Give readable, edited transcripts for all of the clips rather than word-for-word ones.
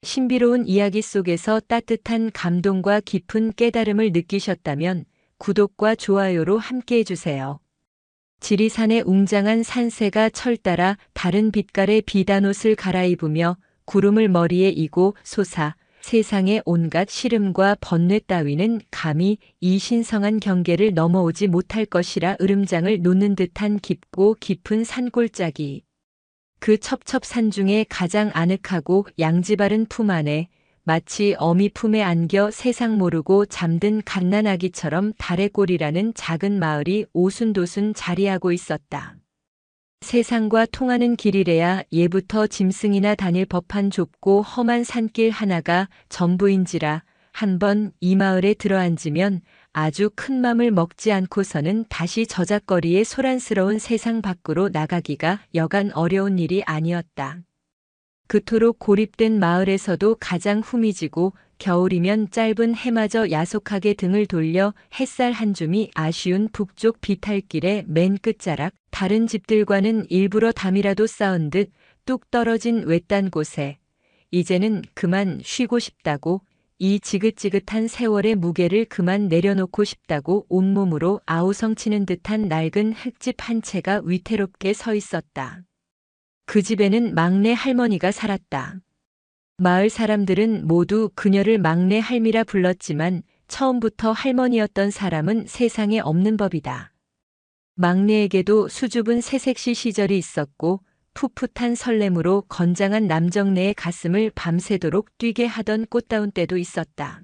신비로운 이야기 속에서 따뜻한 감동과 깊은 깨달음을 느끼셨다면 구독과 좋아요로 함께해 주세요. 지리산의 웅장한 산새가 철 따라 다른 빛깔의 비단옷을 갈아입으며 구름을 머리에 이고 솟아 세상의 온갖 시름과 번뇌 따위는 감히 이 신성한 경계를 넘어오지 못할 것이라 으름장을 놓는 듯한 깊고 깊은 산골짜기. 그 첩첩산 중에 가장 아늑하고 양지 바른 품 안에 마치 어미 품에 안겨 세상 모르고 잠든 갓난아기처럼 달의 꼴이라는 작은 마을이 오순도순 자리하고 있었다. 세상과 통하는 길이래야 예부터 짐승이나 다닐 법한 좁고 험한 산길 하나가 전부인지라 한번 이 마을에 들어앉으면 아주 큰 맘을 먹지 않고서는 다시 저작거리의 소란스러운 세상 밖으로 나가기가 여간 어려운 일이 아니었다. 그토록 고립된 마을에서도 가장 후미지고 겨울이면 짧은 해마저 야속하게 등을 돌려 햇살 한 줌이 아쉬운 북쪽 비탈길의 맨 끝자락 다른 집들과는 일부러 담이라도 쌓은 듯 뚝 떨어진 외딴 곳에 이제는 그만 쉬고 싶다고 이 지긋지긋한 세월의 무게를 그만 내려놓고 싶다고 온몸으로 아우성치는 듯한 낡은 흙집 한 채가 위태롭게 서 있었다. 그 집에는 막내 할머니가 살았다. 마을 사람들은 모두 그녀를 막내 할미라 불렀지만 처음부터 할머니였던 사람은 세상에 없는 법이다. 막내에게도 수줍은 새색시 시절이 있었고 풋풋한 설렘으로 건장한 남정네의 가슴을 밤새도록 뛰게 하던 꽃다운 때도 있었다.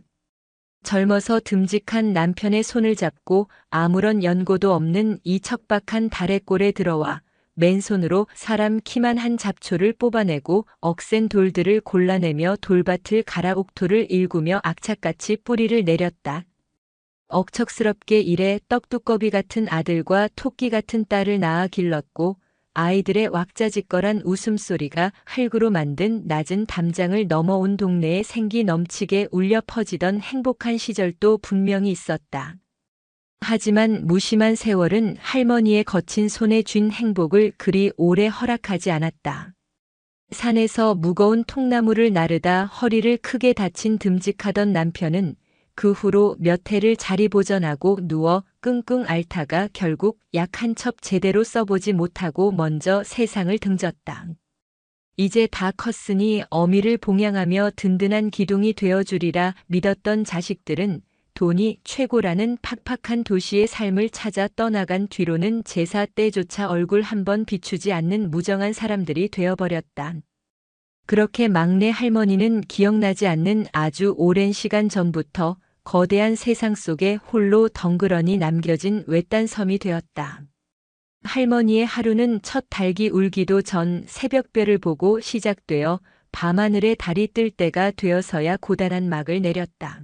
젊어서 듬직한 남편의 손을 잡고 아무런 연고도 없는 이 척박한 달의 꼴에 들어와 맨손으로 사람 키만 한 잡초를 뽑아내고 억센 돌들을 골라내며 돌밭을 갈아 옥토를 일구며 악착같이 뿌리를 내렸다. 억척스럽게 일해 떡두꺼비 같은 아들과 토끼 같은 딸을 낳아 길렀고 아이들의 왁자지껄한 웃음소리가 흙으로 만든 낮은 담장을 넘어온 동네에 생기 넘치게 울려 퍼지던 행복한 시절도 분명히 있었다. 하지만 무심한 세월은 할머니의 거친 손에 쥔 행복을 그리 오래 허락하지 않았다. 산에서 무거운 통나무를 나르다 허리를 크게 다친 듬직하던 남편은 그 후로 몇 해를 자리보전하고 누워 끙끙 앓다가 결국 약 한 첩 제대로 써보지 못하고 먼저 세상을 등졌다. 이제 다 컸으니 어미를 봉양하며 든든한 기둥이 되어주리라 믿었던 자식들은 돈이 최고라는 팍팍한 도시의 삶을 찾아 떠나간 뒤로는 제사 때조차 얼굴 한번 비추지 않는 무정한 사람들이 되어버렸다. 그렇게 막내 할머니는 기억나지 않는 아주 오랜 시간 전부터 거대한 세상 속에 홀로 덩그러니 남겨진 외딴 섬이 되었다. 할머니의 하루는 첫 닭이 울기도 전 새벽별을 보고 시작되어 밤하늘에 달이 뜰 때가 되어서야 고단한 막을 내렸다.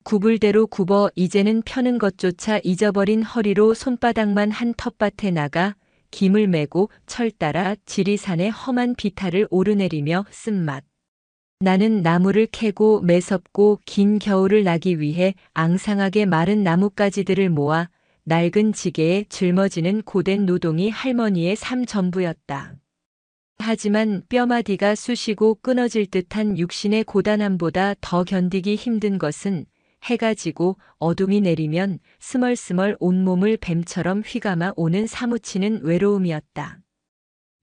구불대로 굽어 이제는 펴는 것조차 잊어버린 허리로 손바닥만 한 텃밭에 나가 김을 메고 철 따라 지리산의 험한 비탈을 오르내리며 쓴맛. 나는 나무를 캐고 매섭고 긴 겨울을 나기 위해 앙상하게 마른 나뭇가지들을 모아 낡은 지게에 짊어지는 고된 노동이 할머니의 삶 전부였다. 하지만 뼈마디가 쑤시고 끊어질 듯한 육신의 고단함보다 더 견디기 힘든 것은 해가 지고 어둠이 내리면 스멀스멀 온몸을 뱀처럼 휘감아 오는 사무치는 외로움이었다.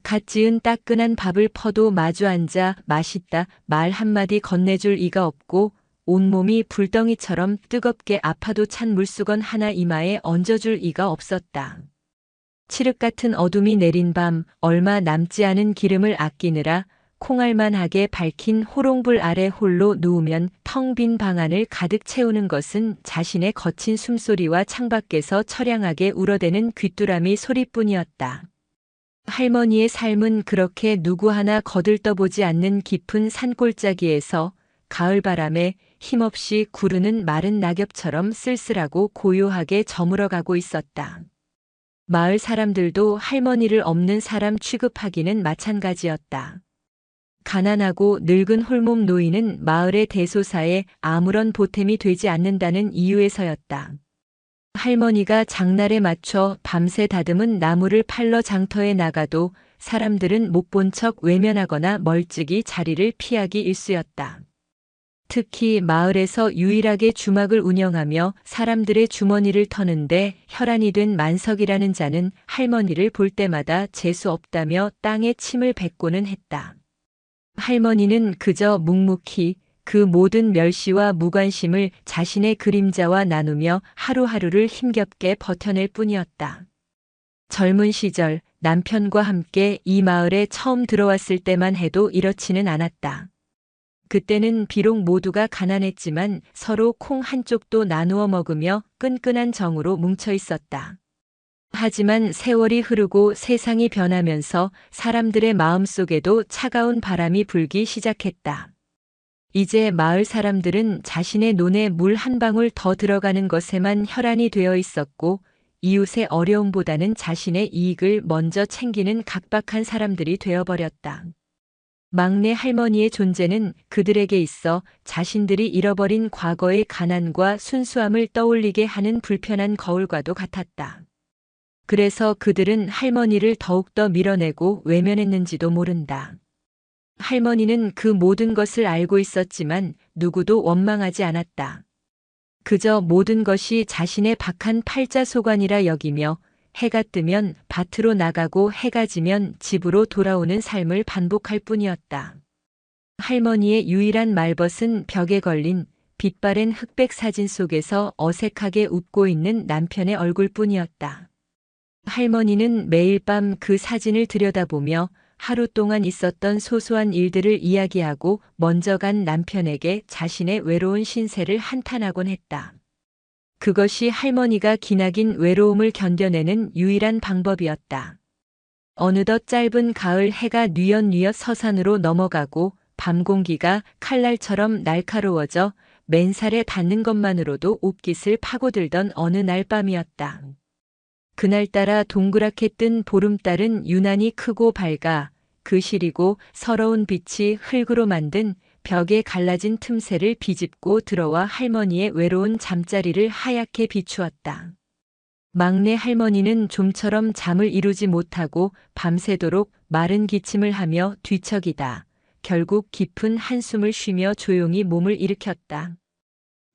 갓 지은 따끈한 밥을 퍼도 마주 앉아 맛있다 말 한마디 건네줄 이가 없고 온몸이 불덩이처럼 뜨겁게 아파도 찬 물수건 하나 이마에 얹어줄 이가 없었다. 칠흑 같은 어둠이 내린 밤 얼마 남지 않은 기름을 아끼느라 콩알만하게 밝힌 호롱불 아래 홀로 누우면 텅 빈 방 안을 가득 채우는 것은 자신의 거친 숨소리와 창밖에서 처량하게 울어대는 귀뚜라미 소리뿐이었다. 할머니의 삶은 그렇게 누구 하나 거들떠보지 않는 깊은 산골짜기에서 가을바람에 힘없이 구르는 마른 낙엽처럼 쓸쓸하고 고요하게 저물어가고 있었다. 마을 사람들도 할머니를 없는 사람 취급하기는 마찬가지였다. 가난하고 늙은 홀몸 노인은 마을의 대소사에 아무런 보탬이 되지 않는다는 이유에서였다. 할머니가 장날에 맞춰 밤새 다듬은 나무를 팔러 장터에 나가도 사람들은 못 본 척 외면하거나 멀찍이 자리를 피하기 일쑤였다. 특히 마을에서 유일하게 주막을 운영하며 사람들의 주머니를 터는데 혈안이 된 만석이라는 자는 할머니를 볼 때마다 재수 없다며 땅에 침을 뱉고는 했다. 할머니는 그저 묵묵히 그 모든 멸시와 무관심을 자신의 그림자와 나누며 하루하루를 힘겹게 버텨낼 뿐이었다. 젊은 시절 남편과 함께 이 마을에 처음 들어왔을 때만 해도 이렇지는 않았다. 그때는 비록 모두가 가난했지만 서로 콩 한 쪽도 나누어 먹으며 끈끈한 정으로 뭉쳐 있었다. 하지만 세월이 흐르고 세상이 변하면서 사람들의 마음속에도 차가운 바람이 불기 시작했다. 이제 마을 사람들은 자신의 논에 물 한 방울 더 들어가는 것에만 혈안이 되어 있었고 이웃의 어려움보다는 자신의 이익을 먼저 챙기는 각박한 사람들이 되어버렸다. 막내 할머니의 존재는 그들에게 있어 자신들이 잃어버린 과거의 가난과 순수함을 떠올리게 하는 불편한 거울과도 같았다. 그래서 그들은 할머니를 더욱더 밀어내고 외면했는지도 모른다. 할머니는 그 모든 것을 알고 있었지만 누구도 원망하지 않았다. 그저 모든 것이 자신의 박한 팔자소관이라 여기며 해가 뜨면 밭으로 나가고 해가 지면 집으로 돌아오는 삶을 반복할 뿐이었다. 할머니의 유일한 말벗은 벽에 걸린 빛바랜 흑백 사진 속에서 어색하게 웃고 있는 남편의 얼굴뿐이었다. 할머니는 매일 밤 그 사진을 들여다보며 하루 동안 있었던 소소한 일들을 이야기하고 먼저 간 남편에게 자신의 외로운 신세를 한탄하곤 했다. 그것이 할머니가 기나긴 외로움을 견뎌내는 유일한 방법이었다. 어느덧 짧은 가을 해가 뉘엿뉘엿 서산으로 넘어가고 밤 공기가 칼날처럼 날카로워져 맨살에 닿는 것만으로도 옷깃을 파고들던 어느 날 밤이었다. 그날따라 동그랗게 뜬 보름달은 유난히 크고 밝아 그 시리고 서러운 빛이 흙으로 만든 벽에 갈라진 틈새를 비집고 들어와 할머니의 외로운 잠자리를 하얗게 비추었다. 막내 할머니는 좀처럼 잠을 이루지 못하고 밤새도록 마른 기침을 하며 뒤척이다. 결국 깊은 한숨을 쉬며 조용히 몸을 일으켰다.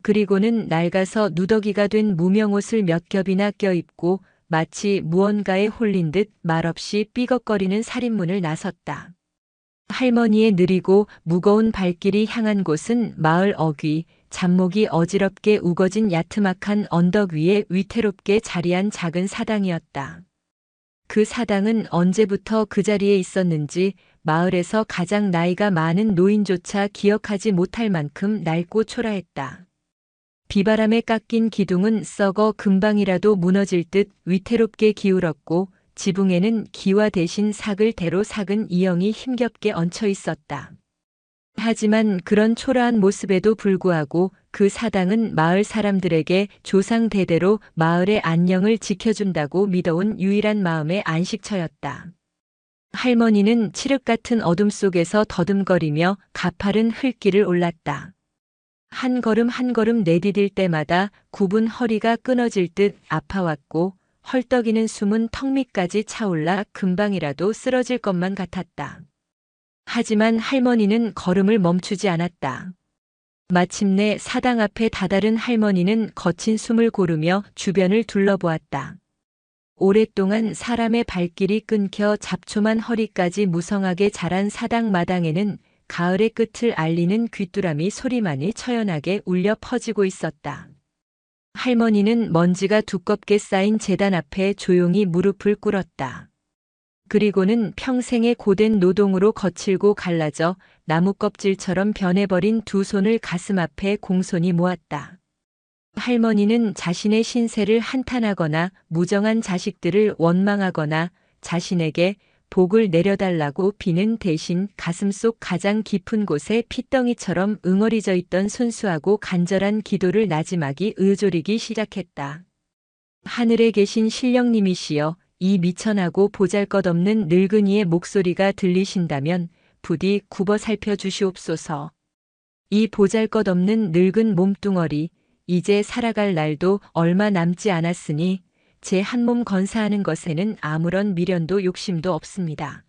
그리고는 낡아서 누더기가 된 무명옷을 몇 겹이나 껴입고 마치 무언가에 홀린 듯 말없이 삐걱거리는 살인문을 나섰다. 할머니의 느리고 무거운 발길이 향한 곳은 마을 어귀, 잡목이 어지럽게 우거진 야트막한 언덕 위에 위태롭게 자리한 작은 사당이었다. 그 사당은 언제부터 그 자리에 있었는지 마을에서 가장 나이가 많은 노인조차 기억하지 못할 만큼 낡고 초라했다. 비바람에 깎인 기둥은 썩어 금방이라도 무너질 듯 위태롭게 기울었고 지붕에는 기와 대신 사글대로 삭은 이영이 힘겹게 얹혀 있었다. 하지만 그런 초라한 모습에도 불구하고 그 사당은 마을 사람들에게 조상 대대로 마을의 안녕을 지켜준다고 믿어온 유일한 마음의 안식처였다. 할머니는 칠흑 같은 어둠 속에서 더듬거리며 가파른 흙길을 올랐다. 한 걸음 한 걸음 내디딜 때마다 굽은 허리가 끊어질 듯 아파왔고 헐떡이는 숨은 턱 밑까지 차올라 금방이라도 쓰러질 것만 같았다. 하지만 할머니는 걸음을 멈추지 않았다. 마침내 사당 앞에 다다른 할머니는 거친 숨을 고르며 주변을 둘러보았다. 오랫동안 사람의 발길이 끊겨 잡초만 허리까지 무성하게 자란 사당 마당에는 가을의 끝을 알리는 귀뚜라미 소리만이 처연하게 울려 퍼지고 있었다. 할머니는 먼지가 두껍게 쌓인 제단 앞에 조용히 무릎을 꿇었다. 그리고는 평생의 고된 노동으로 거칠고 갈라져 나무 껍질처럼 변해버린 두 손을 가슴 앞에 공손히 모았다. 할머니는 자신의 신세를 한탄하거나 무정한 자식들을 원망하거나 자신에게 복을 내려달라고 비는 대신 가슴속 가장 깊은 곳에 핏덩이처럼 응어리져 있던 순수하고 간절한 기도를 나지막이 의조리기 시작했다. 하늘에 계신 신령님이시여, 이 미천하고 보잘것없는 늙은이의 목소리가 들리신다면 부디 굽어 살펴주시옵소서. 이 보잘것없는 늙은 몸뚱어리, 이제 살아갈 날도 얼마 남지 않았으니 제 한 몸 건사하는 것에는 아무런 미련도 욕심도 없습니다.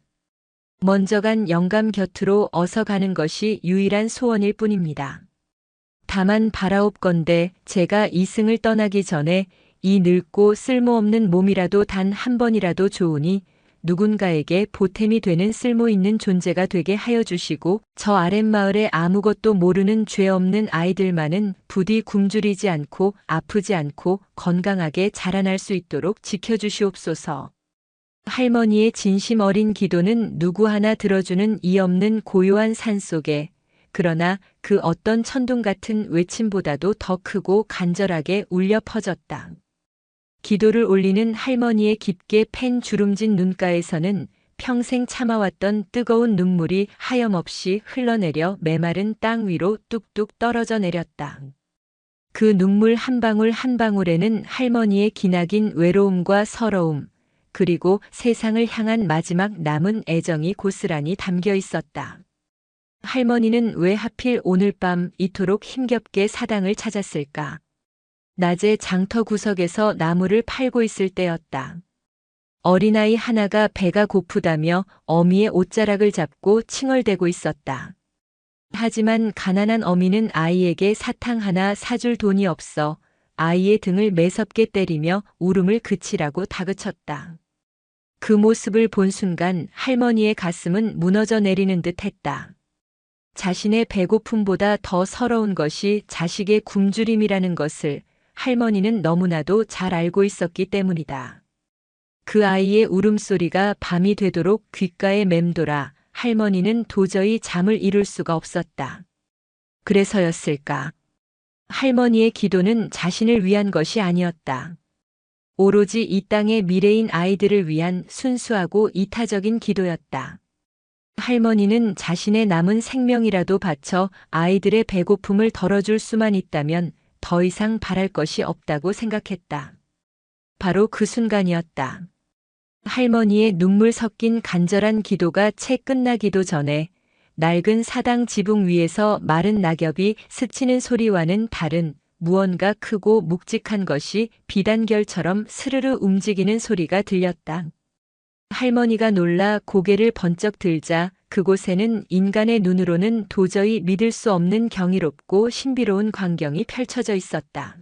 먼저 간 영감 곁으로 어서 가는 것이 유일한 소원일 뿐입니다. 다만 바라옵건대 제가 이승을 떠나기 전에 이 늙고 쓸모없는 몸이라도 단 한 번이라도 좋으니 누군가에게 보탬이 되는 쓸모 있는 존재가 되게 하여 주시고 저 아랫마을에 아무것도 모르는 죄 없는 아이들만은 부디 굶주리지 않고 아프지 않고 건강하게 자라날 수 있도록 지켜주시옵소서. 할머니의 진심 어린 기도는 누구 하나 들어주는 이 없는 고요한 산속에 그러나 그 어떤 천둥 같은 외침보다도 더 크고 간절하게 울려 퍼졌다. 기도를 올리는 할머니의 깊게 팬 주름진 눈가에서는 평생 참아왔던 뜨거운 눈물이 하염없이 흘러내려 메마른 땅 위로 뚝뚝 떨어져 내렸다. 그 눈물 한 방울 한 방울에는 할머니의 기나긴 외로움과 서러움, 그리고 세상을 향한 마지막 남은 애정이 고스란히 담겨 있었다. 할머니는 왜 하필 오늘 밤 이토록 힘겹게 사당을 찾았을까? 낮에 장터 구석에서 나무를 팔고 있을 때였다. 어린아이 하나가 배가 고프다며 어미의 옷자락을 잡고 칭얼대고 있었다. 하지만 가난한 어미는 아이에게 사탕 하나 사줄 돈이 없어 아이의 등을 매섭게 때리며 울음을 그치라고 다그쳤다. 그 모습을 본 순간 할머니의 가슴은 무너져 내리는 듯 했다. 자신의 배고픔보다 더 서러운 것이 자식의 굶주림이라는 것을 할머니는 너무나도 잘 알고 있었기 때문이다. 그 아이의 울음소리가 밤이 되도록 귓가에 맴돌아 할머니는 도저히 잠을 이룰 수가 없었다. 그래서였을까? 할머니의 기도는 자신을 위한 것이 아니었다. 오로지 이 땅의 미래인 아이들을 위한 순수하고 이타적인 기도였다. 할머니는 자신의 남은 생명이라도 바쳐 아이들의 배고픔을 덜어줄 수만 있다면 더 이상 바랄 것이 없다고 생각했다. 바로 그 순간이었다. 할머니의 눈물 섞인 간절한 기도가 채 끝나기도 전에 낡은 사당 지붕 위에서 마른 낙엽이 스치는 소리와는 다른 무언가 크고 묵직한 것이 비단결처럼 스르르 움직이는 소리가 들렸다. 할머니가 놀라 고개를 번쩍 들자 그곳에는 인간의 눈으로는 도저히 믿을 수 없는 경이롭고 신비로운 광경이 펼쳐져 있었다.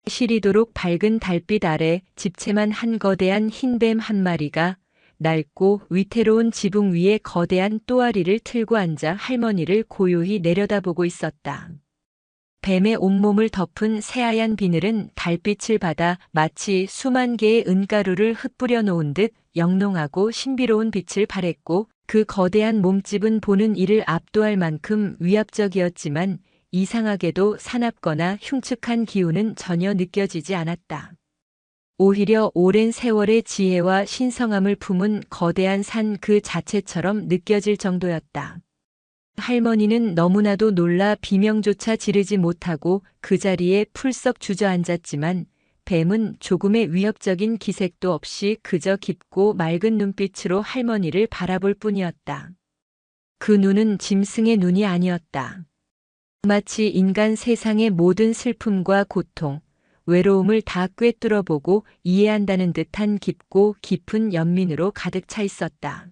시리도록 밝은 달빛 아래 집채만 한 거대한 흰뱀 한 마리가 낡고 위태로운 지붕 위에 거대한 또아리를 틀고 앉아 할머니를 고요히 내려다보고 있었다. 뱀의 온몸을 덮은 새하얀 비늘은 달빛을 받아 마치 수만 개의 은가루를 흩뿌려 놓은 듯 영롱하고 신비로운 빛을 발했고 그 거대한 몸집은 보는 이를 압도할 만큼 위압적이었지만 이상하게도 사납거나 흉측한 기운은 전혀 느껴지지 않았다. 오히려 오랜 세월의 지혜와 신성함을 품은 거대한 산 그 자체처럼 느껴질 정도였다. 할머니는 너무나도 놀라 비명조차 지르지 못하고 그 자리에 풀썩 주저앉았지만 뱀은 조금의 위협적인 기색도 없이 그저 깊고 맑은 눈빛으로 할머니를 바라볼 뿐이었다. 그 눈은 짐승의 눈이 아니었다. 마치 인간 세상의 모든 슬픔과 고통, 외로움을 다 꿰뚫어보고 이해한다는 듯한 깊고 깊은 연민으로 가득 차 있었다.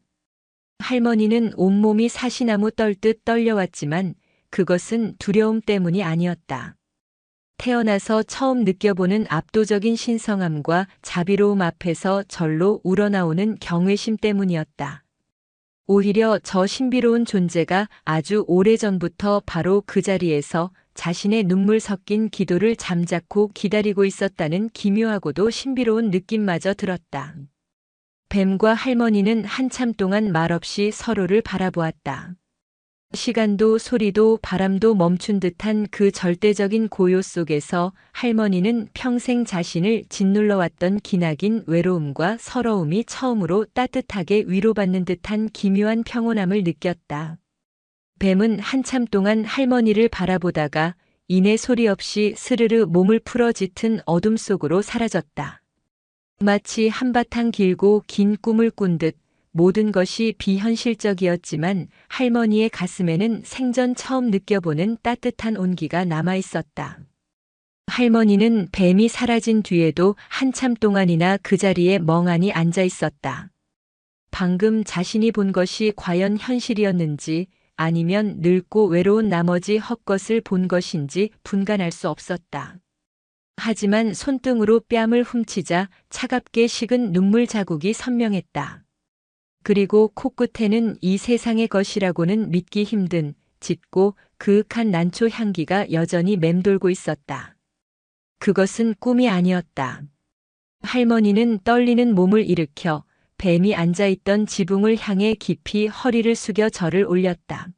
할머니는 온몸이 사시나무 떨듯 떨려왔지만 그것은 두려움 때문이 아니었다. 태어나서 처음 느껴보는 압도적인 신성함과 자비로움 앞에서 절로 우러나오는 경외심 때문이었다. 오히려 저 신비로운 존재가 아주 오래전부터 바로 그 자리에서 자신의 눈물 섞인 기도를 잠자코 기다리고 있었다는 기묘하고도 신비로운 느낌마저 들었다. 뱀과 할머니는 한참 동안 말없이 서로를 바라보았다. 시간도 소리도 바람도 멈춘 듯한 그 절대적인 고요 속에서 할머니는 평생 자신을 짓눌러왔던 기나긴 외로움과 서러움이 처음으로 따뜻하게 위로받는 듯한 기묘한 평온함을 느꼈다. 뱀은 한참 동안 할머니를 바라보다가 이내 소리 없이 스르르 몸을 풀어 짙은 어둠 속으로 사라졌다. 마치 한바탕 길고 긴 꿈을 꾼 듯 모든 것이 비현실적이었지만 할머니의 가슴에는 생전 처음 느껴보는 따뜻한 온기가 남아 있었다. 할머니는 뱀이 사라진 뒤에도 한참 동안이나 그 자리에 멍하니 앉아 있었다. 방금 자신이 본 것이 과연 현실이었는지 아니면 늙고 외로운 나머지 헛것을 본 것인지 분간할 수 없었다. 하지만 손등으로 뺨을 훔치자 차갑게 식은 눈물 자국이 선명했다. 그리고 코끝에는 이 세상의 것이라고는 믿기 힘든 짙고 그윽한 난초 향기가 여전히 맴돌고 있었다. 그것은 꿈이 아니었다. 할머니는 떨리는 몸을 일으켜 뱀이 앉아있던 지붕을 향해 깊이 허리를 숙여 절을 올렸다.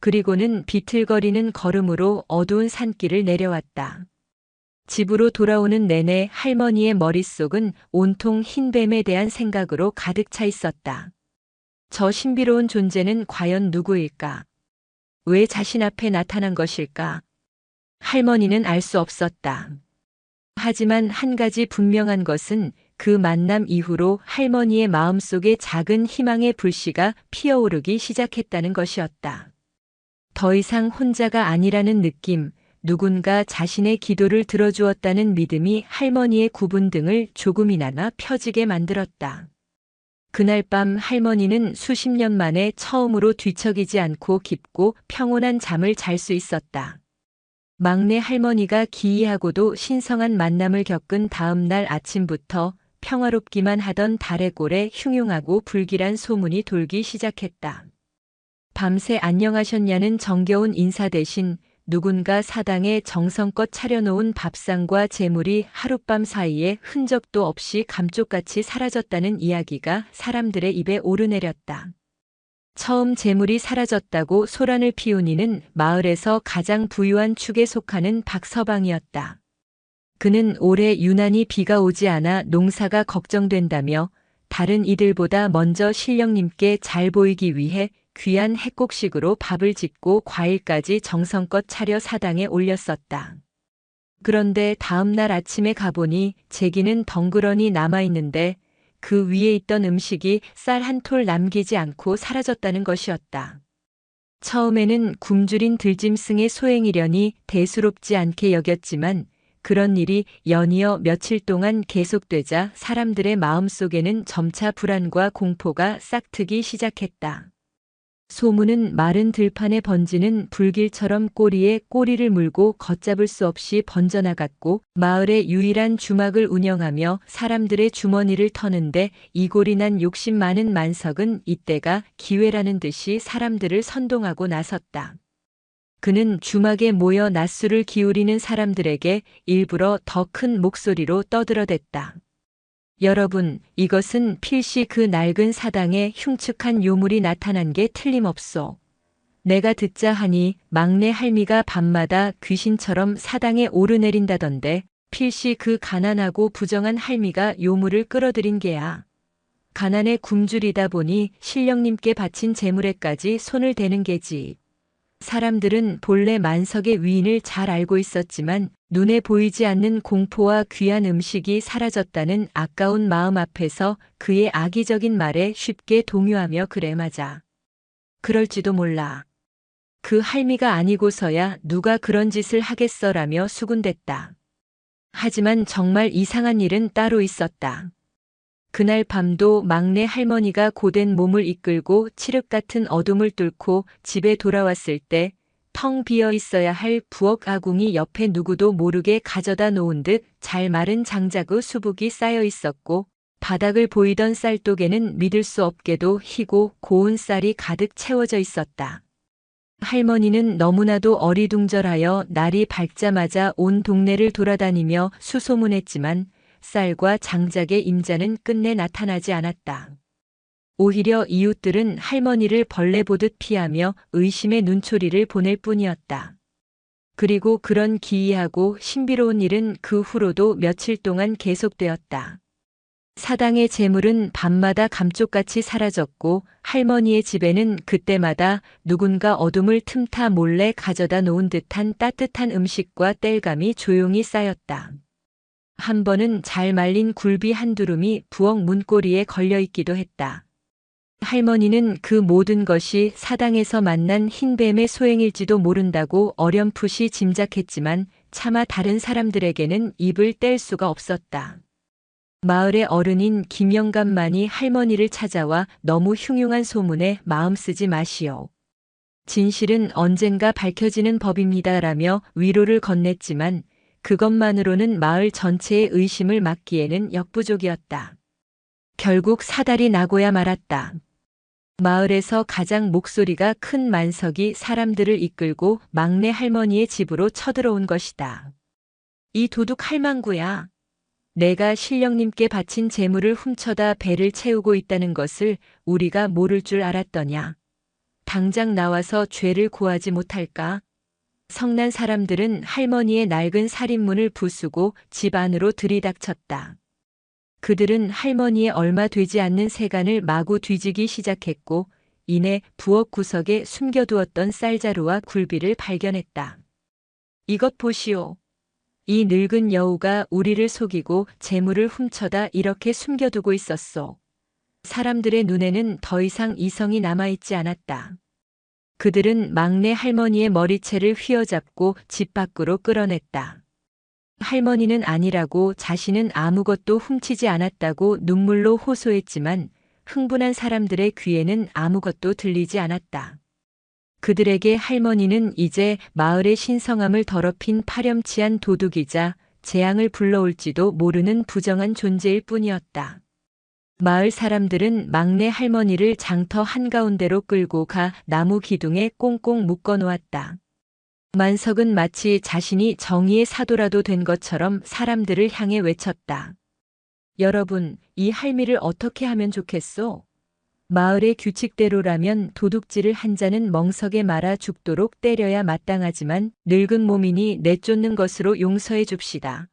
그리고는 비틀거리는 걸음으로 어두운 산길을 내려왔다. 집으로 돌아오는 내내 할머니의 머릿속은 온통 흰뱀에 대한 생각으로 가득 차 있었다. 저 신비로운 존재는 과연 누구일까? 왜 자신 앞에 나타난 것일까? 할머니는 알 수 없었다. 하지만 한 가지 분명한 것은 그 만남 이후로 할머니의 마음속에 작은 희망의 불씨가 피어오르기 시작했다는 것이었다. 더 이상 혼자가 아니라는 느낌, 누군가 자신의 기도를 들어주었다는 믿음이 할머니의 굽은 등을 조금이나마 펴지게 만들었다. 그날 밤 할머니는 수십 년 만에 처음으로 뒤척이지 않고 깊고 평온한 잠을 잘 수 있었다. 막내 할머니가 기이하고도 신성한 만남을 겪은 다음 날 아침부터 평화롭기만 하던 달의 꼴에 흉흉하고 불길한 소문이 돌기 시작했다. 밤새 안녕하셨냐는 정겨운 인사 대신 누군가 사당에 정성껏 차려놓은 밥상과 재물이 하룻밤 사이에 흔적도 없이 감쪽같이 사라졌다는 이야기가 사람들의 입에 오르내렸다. 처음 재물이 사라졌다고 소란을 피운 이는 마을에서 가장 부유한 축에 속하는 박서방이었다. 그는 올해 유난히 비가 오지 않아 농사가 걱정된다며 다른 이들보다 먼저 신령님께 잘 보이기 위해 귀한 핵곡식으로 밥을 짓고 과일까지 정성껏 차려 사당에 올렸었다. 그런데 다음 날 아침에 가보니 제기는 덩그러니 남아있는데 그 위에 있던 음식이 쌀 한 톨 남기지 않고 사라졌다는 것이었다. 처음에는 굶주린 들짐승의 소행이려니 대수롭지 않게 여겼지만 그런 일이 연이어 며칠 동안 계속되자 사람들의 마음속에는 점차 불안과 공포가 싹트기 시작했다. 소문은 마른 들판에 번지는 불길처럼 꼬리에 꼬리를 물고 걷잡을 수 없이 번져나갔고 마을의 유일한 주막을 운영하며 사람들의 주머니를 터는데 이골이 난 욕심 많은 만석은 이때가 기회라는 듯이 사람들을 선동하고 나섰다. 그는 주막에 모여 낮술을 기울이는 사람들에게 일부러 더 큰 목소리로 떠들어댔다. 여러분, 이것은 필시 그 낡은 사당에 흉측한 요물이 나타난 게 틀림없소. 내가 듣자 하니 막내 할미가 밤마다 귀신처럼 사당에 오르내린다던데 필시 그 가난하고 부정한 할미가 요물을 끌어들인 게야. 가난에 굶주리다 보니 신령님께 바친 재물에까지 손을 대는 게지. 사람들은 본래 만석의 위인을 잘 알고 있었지만 눈에 보이지 않는 공포와 귀한 음식이 사라졌다는 아까운 마음 앞에서 그의 악의적인 말에 쉽게 동요하며 그래 맞아. 그럴지도 몰라. 그 할미가 아니고서야 누가 그런 짓을 하겠어라며 수군댔다. 하지만 정말 이상한 일은 따로 있었다. 그날 밤도 막내 할머니가 고된 몸을 이끌고 칠흑 같은 어둠을 뚫고 집에 돌아왔을 때 텅 비어 있어야 할 부엌 아궁이 옆에 누구도 모르게 가져다 놓은 듯 잘 마른 장자구 수북이 쌓여 있었고 바닥을 보이던 쌀독에는 믿을 수 없게도 희고 고운 쌀이 가득 채워져 있었다. 할머니는 너무나도 어리둥절하여 날이 밝자마자 온 동네를 돌아다니며 수소문했지만 쌀과 장작의 임자는 끝내 나타나지 않았다. 오히려 이웃들은 할머니를 벌레 보듯 피하며 의심의 눈초리를 보낼 뿐이었다. 그리고 그런 기이하고 신비로운 일은 그 후로도 며칠 동안 계속되었다. 사당의 재물은 밤마다 감쪽같이 사라졌고 할머니의 집에는 그때마다 누군가 어둠을 틈타 몰래 가져다 놓은 듯한 따뜻한 음식과 땔감이 조용히 쌓였다. 한 번은 잘 말린 굴비 한 두rum이 부엌 문고리에 걸려 있기도 했다. 할머니는 그 모든 것이 사당에서 만난 흰뱀의 소행일지도 모른다고 어렴풋이 짐작했지만 차마 다른 사람들에게는 입을 뗄 수가 없었다. 마을의 어른인 김영감만이 할머니를 찾아와 너무 흉흉한 소문에 마음 쓰지 마시오. 진실은 언젠가 밝혀지는 법입니다라며 위로를 건넸지만 그것만으로는 마을 전체의 의심을 막기에는 역부족이었다. 결국 사달이 나고야 말았다. 마을에서 가장 목소리가 큰 만석이 사람들을 이끌고 막내 할머니의 집으로 쳐들어온 것이다. 이 도둑 할망구야. 내가 신령님께 바친 재물을 훔쳐다 배를 채우고 있다는 것을 우리가 모를 줄 알았더냐. 당장 나와서 죄를 고하지 못할까? 성난 사람들은 할머니의 낡은 살인문을 부수고 집 안으로 들이닥쳤다. 그들은 할머니의 얼마 되지 않는 세간을 마구 뒤지기 시작했고 이내 부엌 구석에 숨겨두었던 쌀자루와 굴비를 발견했다. 이것 보시오. 이 늙은 여우가 우리를 속이고 재물을 훔쳐다 이렇게 숨겨두고 있었소. 사람들의 눈에는 더 이상 이성이 남아있지 않았다. 그들은 막내 할머니의 머리채를 휘어잡고 집 밖으로 끌어냈다. 할머니는 아니라고 자신은 아무것도 훔치지 않았다고 눈물로 호소했지만 흥분한 사람들의 귀에는 아무것도 들리지 않았다. 그들에게 할머니는 이제 마을의 신성함을 더럽힌 파렴치한 도둑이자 재앙을 불러올지도 모르는 부정한 존재일 뿐이었다. 마을 사람들은 막내 할머니를 장터 한가운데로 끌고 가 나무 기둥에 꽁꽁 묶어 놓았다. 만석은 마치 자신이 정의의 사도라도 된 것처럼 사람들을 향해 외쳤다. 여러분, 이 할미를 어떻게 하면 좋겠소? 마을의 규칙대로라면 도둑질을 한 자는 멍석에 말아 죽도록 때려야 마땅하지만 늙은 몸이니 내쫓는 것으로 용서해 줍시다.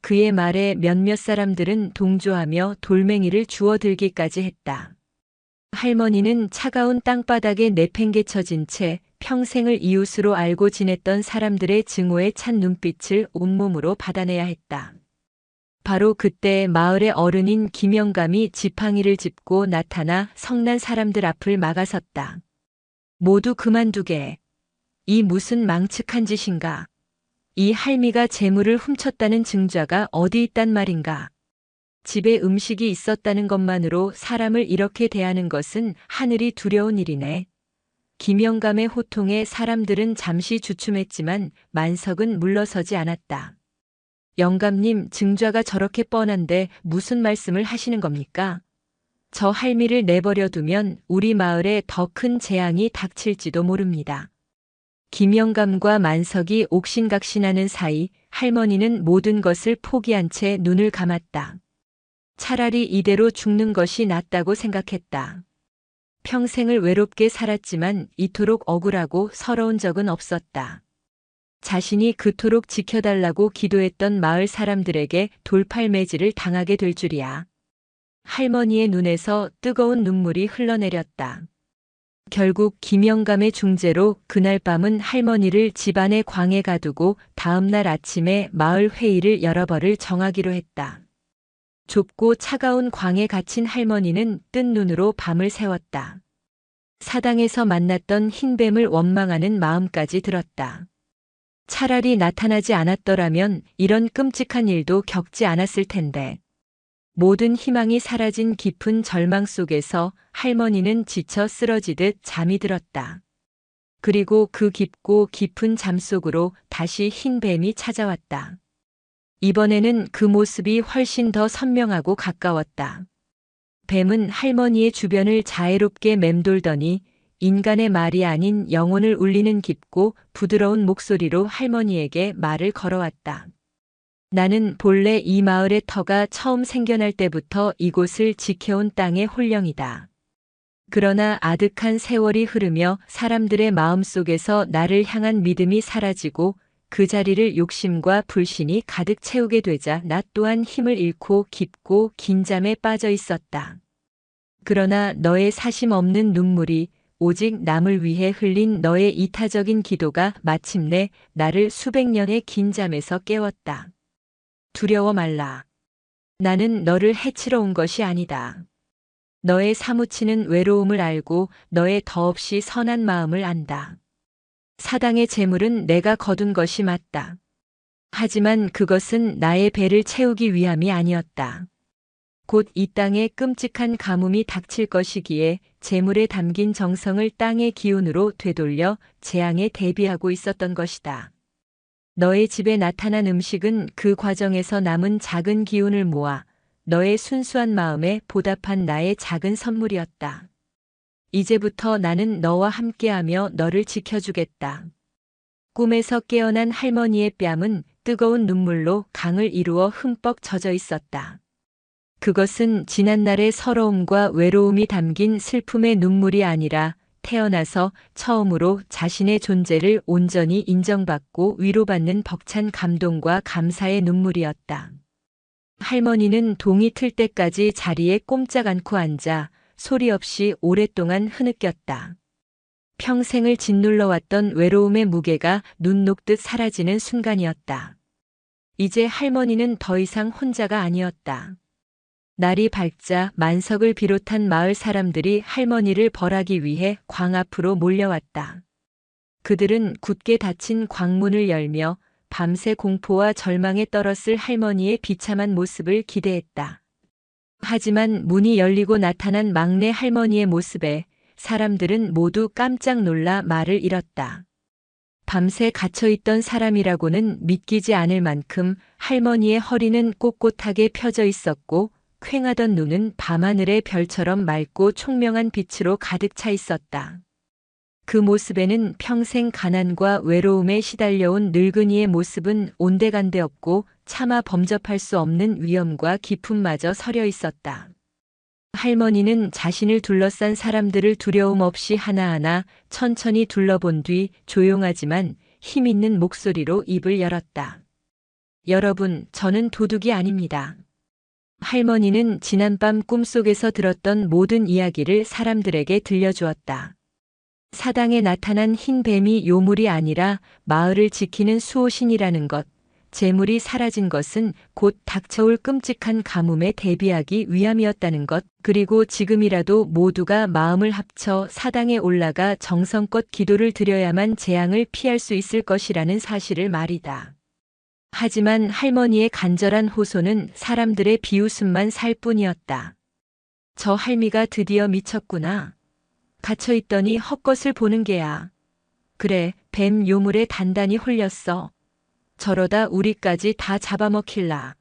그의 말에 몇몇 사람들은 동조하며 돌멩이를 주워들기까지 했다. 할머니는 차가운 땅바닥에 내팽개쳐진 채 평생을 이웃으로 알고 지냈던 사람들의 증오에 찬 눈빛을 온몸으로 받아내야 했다. 바로 그때 마을의 어른인 김영감이 지팡이를 짚고 나타나 성난 사람들 앞을 막아섰다. 모두 그만두게. 이 무슨 망측한 짓인가. 이 할미가 재물을 훔쳤다는 증자가 어디 있단 말인가. 집에 음식이 있었다는 것만으로 사람을 이렇게 대하는 것은 하늘이 두려운 일이네. 김영감의 호통에 사람들은 잠시 주춤했지만 만석은 물러서지 않았다. 영감님, 증자가 저렇게 뻔한데 무슨 말씀을 하시는 겁니까? 저 할미를 내버려 두면 우리 마을에 더 큰 재앙이 닥칠지도 모릅니다. 김영감과 만석이 옥신각신하는 사이 할머니는 모든 것을 포기한 채 눈을 감았다. 차라리 이대로 죽는 것이 낫다고 생각했다. 평생을 외롭게 살았지만 이토록 억울하고 서러운 적은 없었다. 자신이 그토록 지켜달라고 기도했던 마을 사람들에게 돌팔매질을 당하게 될 줄이야. 할머니의 눈에서 뜨거운 눈물이 흘러내렸다. 결국 김영감의 중재로 그날 밤은 할머니를 집안의 광에 가두고 다음 날 아침에 마을 회의를 열어버릴 정하기로 했다. 좁고 차가운 광에 갇힌 할머니는 뜬 눈으로 밤을 새웠다. 사당에서 만났던 흰뱀을 원망하는 마음까지 들었다. 차라리 나타나지 않았더라면 이런 끔찍한 일도 겪지 않았을 텐데. 모든 희망이 사라진 깊은 절망 속에서 할머니는 지쳐 쓰러지듯 잠이 들었다. 그리고 그 깊고 깊은 잠 속으로 다시 흰 뱀이 찾아왔다. 이번에는 그 모습이 훨씬 더 선명하고 가까웠다. 뱀은 할머니의 주변을 자애롭게 맴돌더니 인간의 말이 아닌 영혼을 울리는 깊고 부드러운 목소리로 할머니에게 말을 걸어왔다. 나는 본래 이 마을의 터가 처음 생겨날 때부터 이곳을 지켜온 땅의 홀령이다. 그러나 아득한 세월이 흐르며 사람들의 마음속에서 나를 향한 믿음이 사라지고 그 자리를 욕심과 불신이 가득 채우게 되자 나 또한 힘을 잃고 깊고 긴 잠에 빠져 있었다. 그러나 너의 사심 없는 눈물이 오직 남을 위해 흘린 너의 이타적인 기도가 마침내 나를 수백 년의 긴 잠에서 깨웠다. 두려워 말라. 나는 너를 해치러 온 것이 아니다. 너의 사무치는 외로움을 알고 너의 더없이 선한 마음을 안다. 사당의 재물은 내가 거둔 것이 맞다. 하지만 그것은 나의 배를 채우기 위함이 아니었다. 곧 이 땅에 끔찍한 가뭄이 닥칠 것이기에 재물에 담긴 정성을 땅의 기운으로 되돌려 재앙에 대비하고 있었던 것이다. 너의 집에 나타난 음식은 그 과정에서 남은 작은 기운을 모아 너의 순수한 마음에 보답한 나의 작은 선물이었다. 이제부터 나는 너와 함께하며 너를 지켜주겠다. 꿈에서 깨어난 할머니의 뺨은 뜨거운 눈물로 강을 이루어 흠뻑 젖어 있었다. 그것은 지난날의 서러움과 외로움이 담긴 슬픔의 눈물이 아니라 태어나서 처음으로 자신의 존재를 온전히 인정받고 위로받는 벅찬 감동과 감사의 눈물이었다. 할머니는 동이 틀 때까지 자리에 꼼짝 않고 앉아 소리 없이 오랫동안 흐느꼈다. 평생을 짓눌러왔던 외로움의 무게가 눈 녹듯 사라지는 순간이었다. 이제 할머니는 더 이상 혼자가 아니었다. 날이 밝자 만석을 비롯한 마을 사람들이 할머니를 벌하기 위해 광 앞으로 몰려왔다. 그들은 굳게 닫힌 광문을 열며 밤새 공포와 절망에 떨었을 할머니의 비참한 모습을 기대했다. 하지만 문이 열리고 나타난 막내 할머니의 모습에 사람들은 모두 깜짝 놀라 말을 잃었다. 밤새 갇혀있던 사람이라고는 믿기지 않을 만큼 할머니의 허리는 꼿꼿하게 펴져 있었고 퀭하던 눈은 밤하늘의 별처럼 맑고 총명한 빛으로 가득 차 있었다. 그 모습에는 평생 가난과 외로움에 시달려온 늙은이의 모습은 온데간데 없고 차마 범접할 수 없는 위엄과 기품마저 서려 있었다. 할머니는 자신을 둘러싼 사람들을 두려움 없이 하나하나 천천히 둘러본 뒤 조용하지만 힘있는 목소리로 입을 열었다. 여러분, 저는 도둑이 아닙니다. 할머니는 지난밤 꿈속에서 들었던 모든 이야기를 사람들에게 들려주었다. 사당에 나타난 흰 뱀이 요물이 아니라 마을을 지키는 수호신이라는 것, 재물이 사라진 것은 곧 닥쳐올 끔찍한 가뭄에 대비하기 위함이었다는 것, 그리고 지금이라도 모두가 마음을 합쳐 사당에 올라가 정성껏 기도를 드려야만 재앙을 피할 수 있을 것이라는 사실을 말이다. 하지만 할머니의 간절한 호소는 사람들의 비웃음만 살 뿐이었다. 저 할미가 드디어 미쳤구나. 갇혀있더니 헛것을 보는 게야. 그래, 뱀 요물에 단단히 홀렸어. 저러다 우리까지 다 잡아먹힐라.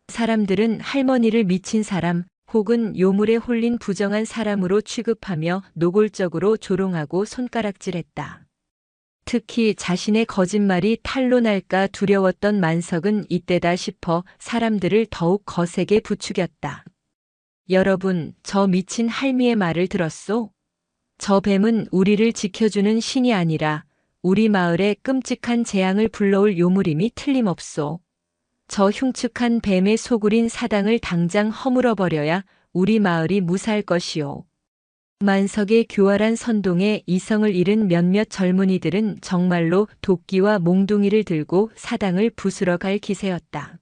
사람들은 할머니를 미친 사람 혹은 요물에 홀린 부정한 사람으로 취급하며 노골적으로 조롱하고 손가락질했다. 특히 자신의 거짓말이 탄로 날까 두려웠던 만석은 이때다 싶어 사람들을 더욱 거세게 부추겼다. 여러분, 저 미친 할미의 말을 들었소? 저 뱀은 우리를 지켜주는 신이 아니라 우리 마을에 끔찍한 재앙을 불러올 요물임이 틀림없소. 저 흉측한 뱀의 소굴인 사당을 당장 허물어버려야 우리 마을이 무사할 것이오. 만석의 교활한 선동에 이성을 잃은 몇몇 젊은이들은 정말로 도끼와 몽둥이를 들고 사당을 부수러 갈 기세였다.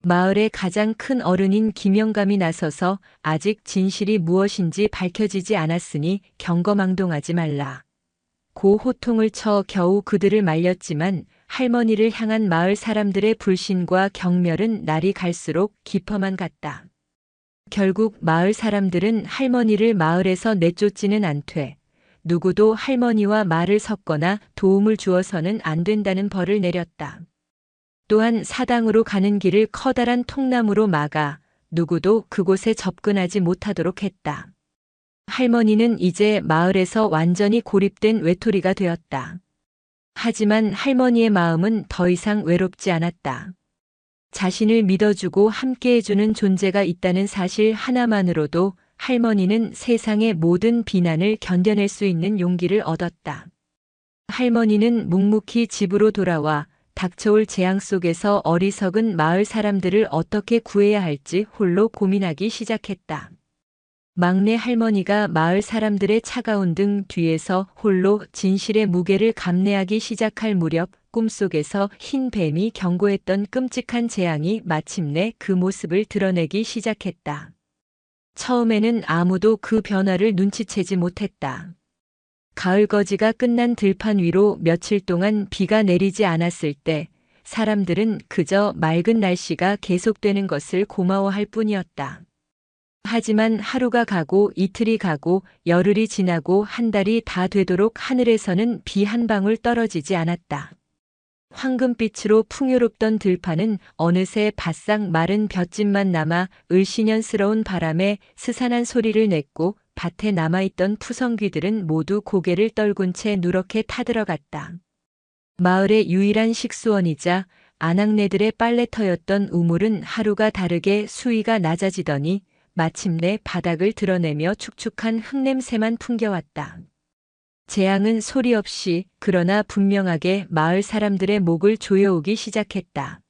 마을의 가장 큰 어른인 김영감이 나서서 아직 진실이 무엇인지 밝혀지지 않았으니 경거망동하지 말라. 고 호통을 쳐 겨우 그들을 말렸지만 할머니를 향한 마을 사람들의 불신과 경멸은 날이 갈수록 깊어만 갔다. 결국 마을 사람들은 할머니를 마을에서 내쫓지는 않되 누구도 할머니와 말을 섞거나 도움을 주어서는 안 된다는 벌을 내렸다. 또한 사당으로 가는 길을 커다란 통나무로 막아 누구도 그곳에 접근하지 못하도록 했다. 할머니는 이제 마을에서 완전히 고립된 외톨이가 되었다. 하지만 할머니의 마음은 더 이상 외롭지 않았다. 자신을 믿어주고 함께해주는 존재가 있다는 사실 하나만으로도 할머니는 세상의 모든 비난을 견뎌낼 수 있는 용기를 얻었다. 할머니는 묵묵히 집으로 돌아와 닥쳐올 재앙 속에서 어리석은 마을 사람들을 어떻게 구해야 할지 홀로 고민하기 시작했다. 막내 할머니가 마을 사람들의 차가운 등 뒤에서 홀로 진실의 무게를 감내하기 시작할 무렵 꿈속에서 흰 뱀이 경고했던 끔찍한 재앙이 마침내 그 모습을 드러내기 시작했다. 처음에는 아무도 그 변화를 눈치채지 못했다. 가을거지가 끝난 들판 위로 며칠 동안 비가 내리지 않았을 때 사람들은 그저 맑은 날씨가 계속되는 것을 고마워할 뿐이었다. 하지만 하루가 가고 이틀이 가고 열흘이 지나고 한 달이 다 되도록 하늘에서는 비 한 방울 떨어지지 않았다. 황금빛으로 풍요롭던 들판은 어느새 바싹 마른 볏짚만 남아 을씨년스러운 바람에 스산한 소리를 냈고 밭에 남아있던 푸성귀들은 모두 고개를 떨군 채 누렇게 타들어갔다. 마을의 유일한 식수원이자 아낙네들의 빨래터였던 우물은 하루가 다르게 수위가 낮아지더니 마침내 바닥을 드러내며 축축한 흙냄새만 풍겨왔다. 재앙은 소리 없이 그러나 분명하게 마을 사람들의 목을 조여오기 시작했다.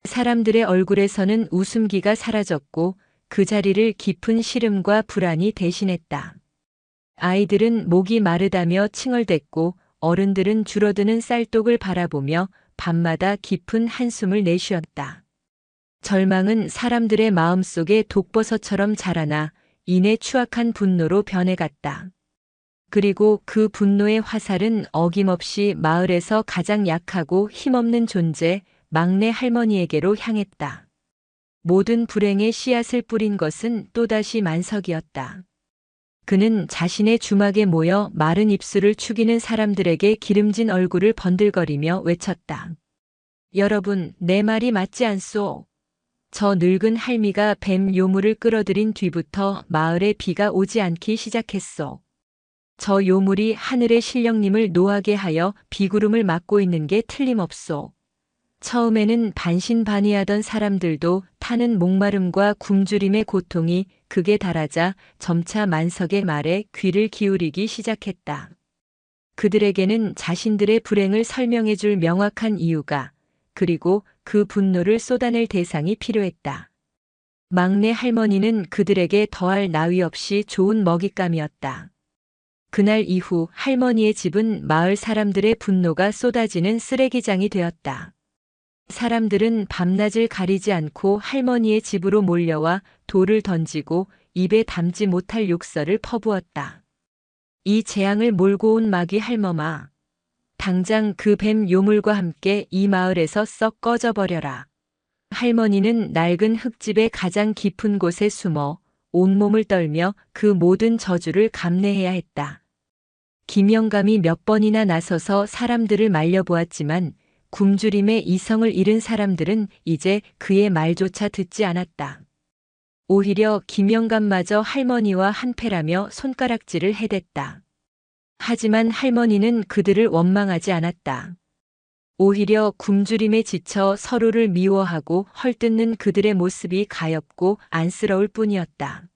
사람들의 얼굴에서는 웃음기가 사라졌고 그 자리를 깊은 시름과 불안이 대신했다. 아이들은 목이 마르다며 칭얼댔고 어른들은 줄어드는 쌀독을 바라보며 밤마다 깊은 한숨을 내쉬었다. 절망은 사람들의 마음속에 독버섯처럼 자라나 이내 추악한 분노로 변해갔다. 그리고 그 분노의 화살은 어김없이 마을에서 가장 약하고 힘없는 존재, 막내 할머니에게로 향했다. 모든 불행의 씨앗을 뿌린 것은 또다시 만석이었다. 그는 자신의 주막에 모여 마른 입술을 축이는 사람들에게 기름진 얼굴을 번들거리며 외쳤다. 여러분, 내 말이 맞지 않소? 저 늙은 할미가 뱀 요물을 끌어들인 뒤부터 마을에 비가 오지 않기 시작했소. 저 요물이 하늘의 신령님을 노하게 하여 비구름을 막고 있는 게 틀림없소. 처음에는 반신반의하던 사람들도 타는 목마름과 굶주림의 고통이 극에 달하자 점차 만석의 말에 귀를 기울이기 시작했다. 그들에게는 자신들의 불행을 설명해 줄 명확한 이유가, 그리고 그 분노를 쏟아낼 대상이 필요했다. 막내 할머니는 그들에게 더할 나위 없이 좋은 먹잇감이었다. 그날 이후 할머니의 집은 마을 사람들의 분노가 쏟아지는 쓰레기장이 되었다. 사람들은 밤낮을 가리지 않고 할머니의 집으로 몰려와 돌을 던지고 입에 담지 못할 욕설을 퍼부었다. 이 재앙을 몰고 온 마귀 할멈아. 당장 그 뱀 요물과 함께 이 마을에서 썩 꺼져버려라. 할머니는 낡은 흙집의 가장 깊은 곳에 숨어 온몸을 떨며 그 모든 저주를 감내해야 했다. 김영감이 몇 번이나 나서서 사람들을 말려보았지만 굶주림에 이성을 잃은 사람들은 이제 그의 말조차 듣지 않았다. 오히려 김영감마저 할머니와 한패라며 손가락질을 해댔다. 하지만 할머니는 그들을 원망하지 않았다. 오히려 굶주림에 지쳐 서로를 미워하고 헐뜯는 그들의 모습이 가엽고 안쓰러울 뿐이었다.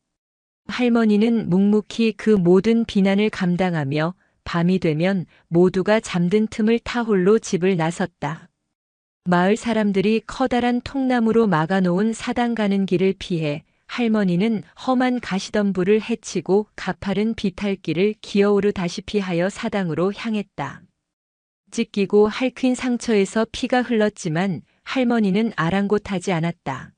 할머니는 묵묵히 그 모든 비난을 감당하며 밤이 되면 모두가 잠든 틈을 타 홀로 집을 나섰다. 마을 사람들이 커다란 통나무로 막아놓은 사당 가는 길을 피해 할머니는 험한 가시덤불을 헤치고 가파른 비탈길을 기어오르다시피 하여 사당으로 향했다. 찢기고 핥힌 상처에서 피가 흘렀지만 할머니는 아랑곳하지 않았다.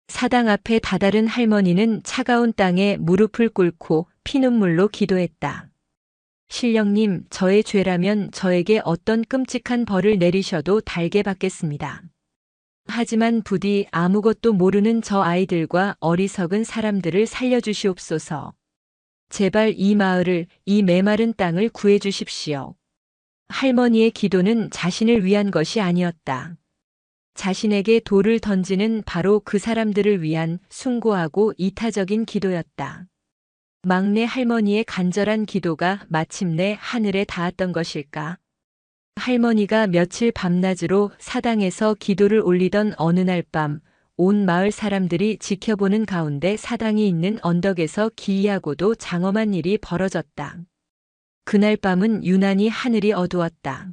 사당 앞에 다다른 할머니는 차가운 땅에 무릎을 꿇고 피눈물로 기도했다. 신령님, 저의 죄라면 저에게 어떤 끔찍한 벌을 내리셔도 달게 받겠습니다. 하지만 부디 아무것도 모르는 저 아이들과 어리석은 사람들을 살려주시옵소서. 제발 이 마을을, 이 메마른 땅을 구해주십시오. 할머니의 기도는 자신을 위한 것이 아니었다. 자신에게 돌을 던지는 바로 그 사람들을 위한 숭고하고 이타적인 기도였다. 막내 할머니의 간절한 기도가 마침내 하늘에 닿았던 것일까? 할머니가 며칠 밤낮으로 사당에서 기도를 올리던 어느 날 밤, 온 마을 사람들이 지켜보는 가운데 사당이 있는 언덕에서 기이하고도 장엄한 일이 벌어졌다. 그날 밤은 유난히 하늘이 어두웠다.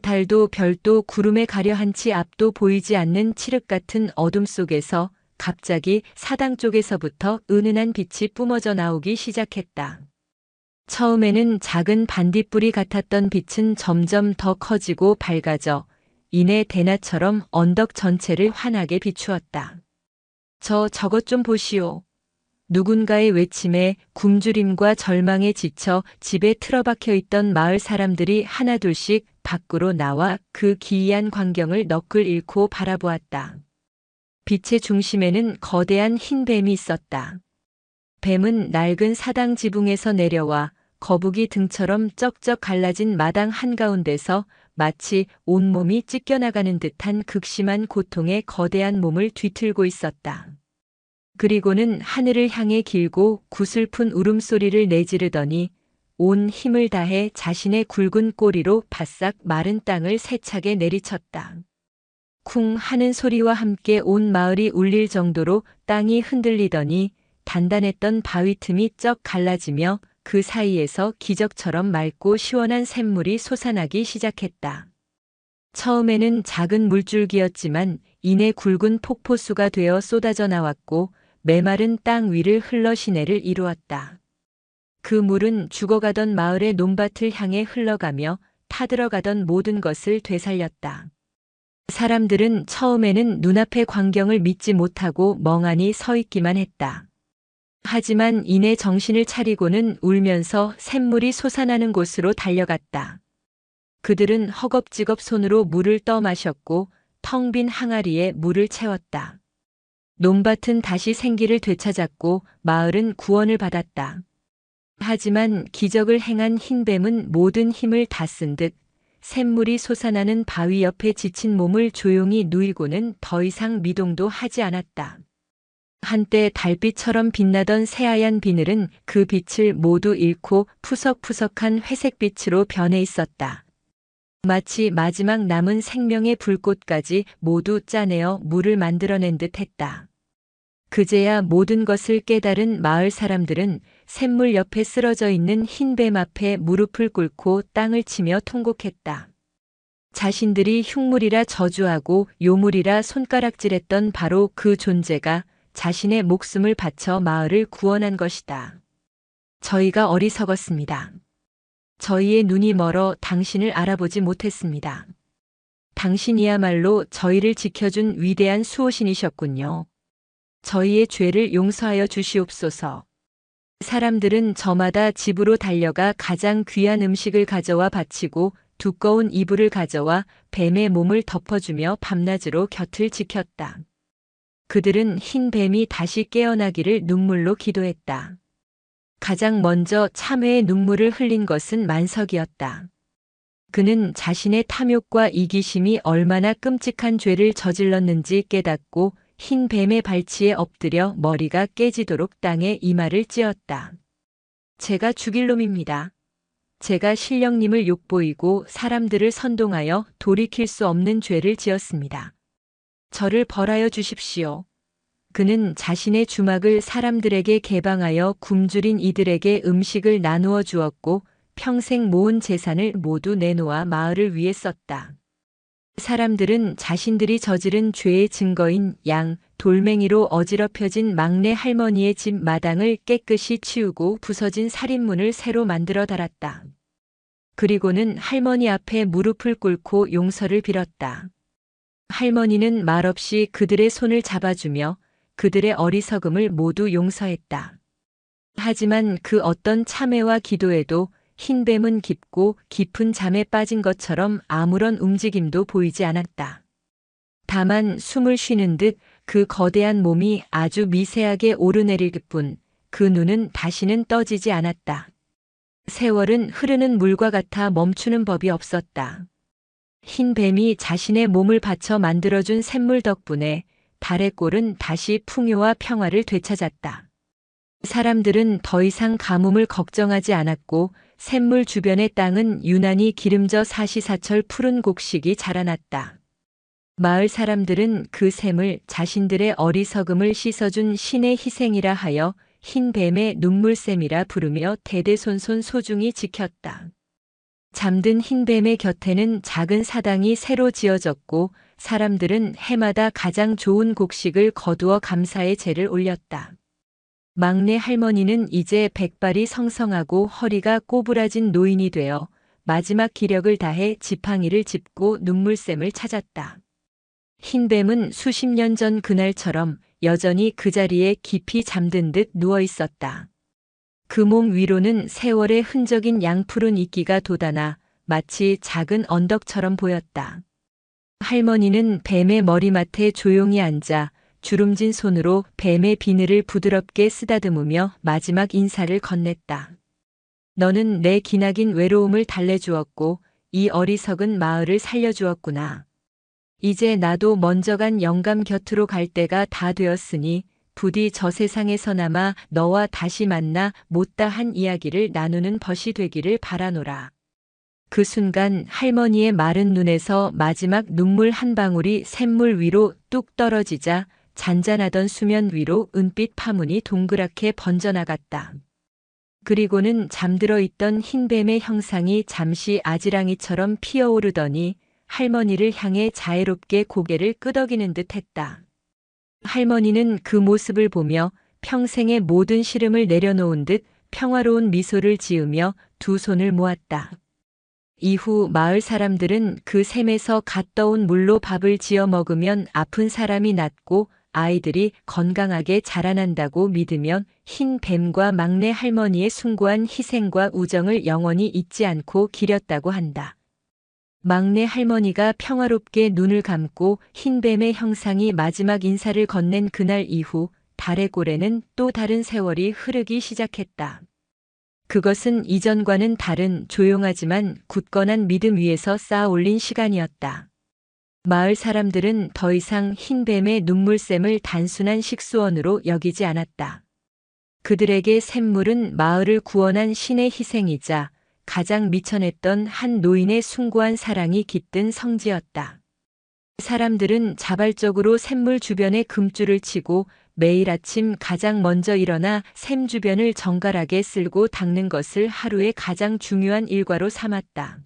달도 별도 구름에 가려 한치 앞도 보이지 않는 칠흑 같은 어둠 속에서 갑자기 사당 쪽에서부터 은은한 빛이 뿜어져 나오기 시작했다. 처음에는 작은 반딧불이 같았던 빛은 점점 더 커지고 밝아져 이내 대낮처럼 언덕 전체를 환하게 비추었다. 저것 좀 보시오. 누군가의 외침에 굶주림과 절망에 지쳐 집에 틀어박혀 있던 마을 사람들이 하나둘씩 밖으로 나와 그 기이한 광경을 넋을 잃고 바라보았다. 빛의 중심에는 거대한 흰 뱀이 있었다. 뱀은 낡은 사당 지붕에서 내려와 거북이 등처럼 쩍쩍 갈라진 마당 한가운데서 마치 온몸이 찢겨나가는 듯한 극심한 고통에 거대한 몸을 뒤틀고 있었다. 그리고는 하늘을 향해 길고 구슬픈 울음소리를 내지르더니 온 힘을 다해 자신의 굵은 꼬리로 바싹 마른 땅을 세차게 내리쳤다. 쿵 하는 소리와 함께 온 마을이 울릴 정도로 땅이 흔들리더니 단단했던 바위 틈이 쩍 갈라지며 그 사이에서 기적처럼 맑고 시원한 샘물이 솟아나기 시작했다. 처음에는 작은 물줄기였지만 이내 굵은 폭포수가 되어 쏟아져 나왔고 메마른 땅 위를 흘러 시내를 이루었다. 그 물은 죽어가던 마을의 논밭을 향해 흘러가며 타들어가던 모든 것을 되살렸다. 사람들은 처음에는 눈앞의 광경을 믿지 못하고 멍하니 서 있기만 했다. 하지만 이내 정신을 차리고는 울면서 샘물이 솟아나는 곳으로 달려갔다. 그들은 허겁지겁 손으로 물을 떠 마셨고 텅 빈 항아리에 물을 채웠다. 논밭은 다시 생기를 되찾았고 마을은 구원을 받았다. 하지만 기적을 행한 흰뱀은 모든 힘을 다 쓴 듯 샘물이 솟아나는 바위 옆에 지친 몸을 조용히 누이고는 더 이상 미동도 하지 않았다. 한때 달빛처럼 빛나던 새하얀 비늘은 그 빛을 모두 잃고 푸석푸석한 회색빛으로 변해 있었다. 마치 마지막 남은 생명의 불꽃까지 모두 짜내어 물을 만들어낸 듯 했다. 그제야 모든 것을 깨달은 마을 사람들은 샘물 옆에 쓰러져 있는 흰뱀 앞에 무릎을 꿇고 땅을 치며 통곡했다. 자신들이 흉물이라 저주하고 요물이라 손가락질했던 바로 그 존재가 자신의 목숨을 바쳐 마을을 구원한 것이다. 저희가 어리석었습니다. 저희의 눈이 멀어 당신을 알아보지 못했습니다. 당신이야말로 저희를 지켜준 위대한 수호신이셨군요. 저희의 죄를 용서하여 주시옵소서. 사람들은 저마다 집으로 달려가 가장 귀한 음식을 가져와 바치고 두꺼운 이불을 가져와 뱀의 몸을 덮어주며 밤낮으로 곁을 지켰다. 그들은 흰 뱀이 다시 깨어나기를 눈물로 기도했다. 가장 먼저 참회의 눈물을 흘린 것은 만석이었다. 그는 자신의 탐욕과 이기심이 얼마나 끔찍한 죄를 저질렀는지 깨닫고 흰 뱀의 발치에 엎드려 머리가 깨지도록 땅에 이마를 찧었다. 제가 죽일 놈입니다. 제가 신령님을 욕보이고 사람들을 선동하여 돌이킬 수 없는 죄를 지었습니다. 저를 벌하여 주십시오. 그는 자신의 주막을 사람들에게 개방하여 굶주린 이들에게 음식을 나누어 주었고 평생 모은 재산을 모두 내놓아 마을을 위해 썼다. 사람들은 자신들이 저지른 죄의 증거인 양, 돌멩이로 어지럽혀진 막내 할머니의 집 마당을 깨끗이 치우고 부서진 살인문을 새로 만들어 달았다. 그리고는 할머니 앞에 무릎을 꿇고 용서를 빌었다. 할머니는 말없이 그들의 손을 잡아주며 그들의 어리석음을 모두 용서했다. 하지만 그 어떤 참회와 기도에도 흰뱀은 깊고 깊은 잠에 빠진 것처럼 아무런 움직임도 보이지 않았다. 다만 숨을 쉬는 듯 그 거대한 몸이 아주 미세하게 오르내릴 뿐 그 눈은 다시는 떠지지 않았다. 세월은 흐르는 물과 같아 멈추는 법이 없었다. 흰뱀이 자신의 몸을 바쳐 만들어준 샘물 덕분에 달의 꼴은 다시 풍요와 평화를 되찾았다. 사람들은 더 이상 가뭄을 걱정하지 않았고 샘물 주변의 땅은 유난히 기름져 사시사철 푸른 곡식이 자라났다. 마을 사람들은 그 샘을 자신들의 어리석음을 씻어준 신의 희생이라 하여 흰 뱀의 눈물샘이라 부르며 대대손손 소중히 지켰다. 잠든 흰 뱀의 곁에는 작은 사당이 새로 지어졌고 사람들은 해마다 가장 좋은 곡식을 거두어 감사의 제를 올렸다. 막내 할머니는 이제 백발이 성성하고 허리가 꼬부라진 노인이 되어 마지막 기력을 다해 지팡이를 짚고 눈물샘을 찾았다. 흰뱀은 수십 년 전 그날처럼 여전히 그 자리에 깊이 잠든 듯 누워 있었다. 그 몸 위로는 세월의 흔적인 양푸른 이끼가 돋아나 마치 작은 언덕처럼 보였다. 할머니는 뱀의 머리맡에 조용히 앉아 주름진 손으로 뱀의 비늘을 부드럽게 쓰다듬으며 마지막 인사를 건넸다. 너는 내 기나긴 외로움을 달래주었고 이 어리석은 마을을 살려주었구나. 이제 나도 먼저 간 영감 곁으로 갈 때가 다 되었으니 부디 저 세상에서나마 너와 다시 만나 못다한 이야기를 나누는 벗이 되기를 바라노라. 그 순간 할머니의 마른 눈에서 마지막 눈물 한 방울이 샘물 위로 뚝 떨어지자 잔잔하던 수면 위로 은빛 파문이 동그랗게 번져나갔다. 그리고는 잠들어 있던 흰뱀의 형상이 잠시 아지랑이처럼 피어오르더니 할머니를 향해 자애롭게 고개를 끄덕이는 듯 했다. 할머니는 그 모습을 보며 평생의 모든 시름을 내려놓은 듯 평화로운 미소를 지으며 두 손을 모았다. 이후 마을 사람들은 그 샘에서 갓 떠온 물로 밥을 지어 먹으면 아픈 사람이 낫고 아이들이 건강하게 자라난다고 믿으면 흰 뱀과 막내 할머니의 숭고한 희생과 우정을 영원히 잊지 않고 기렸다고 한다. 막내 할머니가 평화롭게 눈을 감고 흰뱀의 형상이 마지막 인사를 건넨 그날 이후 달의 꼴에는 또 다른 세월이 흐르기 시작했다. 그것은 이전과는 다른 조용하지만 굳건한 믿음 위에서 쌓아 올린 시간이었다. 마을 사람들은 더 이상 흰뱀의 눈물샘을 단순한 식수원으로 여기지 않았다. 그들에게 샘물은 마을을 구원한 신의 희생이자 가장 미천했던 한 노인의 숭고한 사랑이 깃든 성지였다. 사람들은 자발적으로 샘물 주변에 금줄을 치고 매일 아침 가장 먼저 일어나 샘 주변을 정갈하게 쓸고 닦는 것을 하루의 가장 중요한 일과로 삼았다.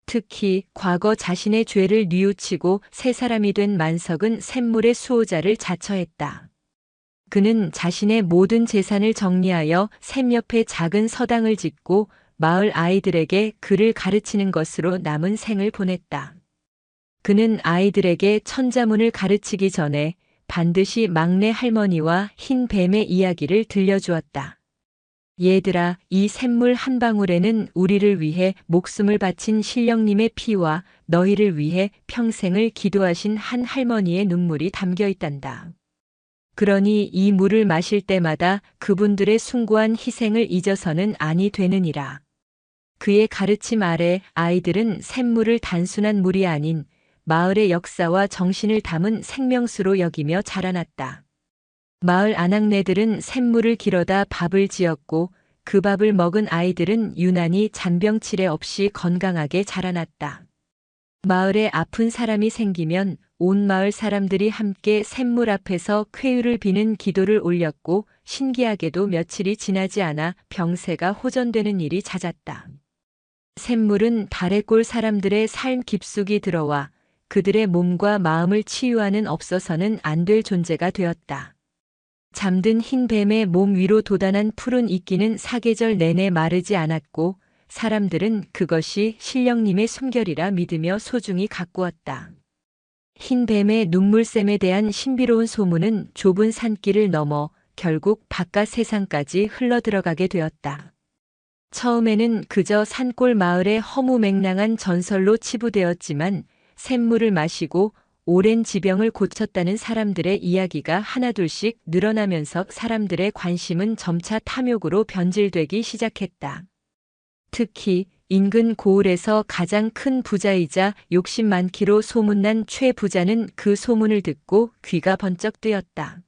특히 과거 자신의 죄를 뉘우치고 새 사람이 된 만석은 샘물의 수호자를 자처했다. 그는 자신의 모든 재산을 정리하여 샘 옆에 작은 서당을 짓고 마을 아이들에게 글을 가르치는 것으로 남은 생을 보냈다. 그는 아이들에게 천자문을 가르치기 전에 반드시 막내 할머니와 흰 뱀의 이야기를 들려주었다. 얘들아, 이 샘물 한 방울에는 우리를 위해 목숨을 바친 신령님의 피와 너희를 위해 평생을 기도하신 한 할머니의 눈물이 담겨 있단다. 그러니 이 물을 마실 때마다 그분들의 숭고한 희생을 잊어서는 아니 되느니라. 그의 가르침 아래 아이들은 샘물을 단순한 물이 아닌 마을의 역사와 정신을 담은 생명수로 여기며 자라났다. 마을 아낙네들은 샘물을 길어다 밥을 지었고 그 밥을 먹은 아이들은 유난히 잔병치레 없이 건강하게 자라났다. 마을에 아픈 사람이 생기면 온 마을 사람들이 함께 샘물 앞에서 쾌유를 비는 기도를 올렸고 신기하게도 며칠이 지나지 않아 병세가 호전되는 일이 잦았다. 샘물은 달의 꼴 사람들의 삶 깊숙이 들어와 그들의 몸과 마음을 치유하는 없어서는 안 될 존재가 되었다. 잠든 흰 뱀의 몸 위로 돋아난 푸른 이끼는 사계절 내내 마르지 않았고 사람들은 그것이 신령님의 숨결이라 믿으며 소중히 가꾸었다. 흰 뱀의 눈물샘에 대한 신비로운 소문은 좁은 산길을 넘어 결국 바깥 세상까지 흘러들어가게 되었다. 처음에는 그저 산골 마을의 허무맹랑한 전설로 치부되었지만 샘물을 마시고 오랜 지병을 고쳤다는 사람들의 이야기가 하나둘씩 늘어나면서 사람들의 관심은 점차 탐욕으로 변질되기 시작했다. 특히 인근 고을에서 가장 큰 부자이자 욕심 많기로 소문난 최 부자는 그 소문을 듣고 귀가 번쩍 뜨였다.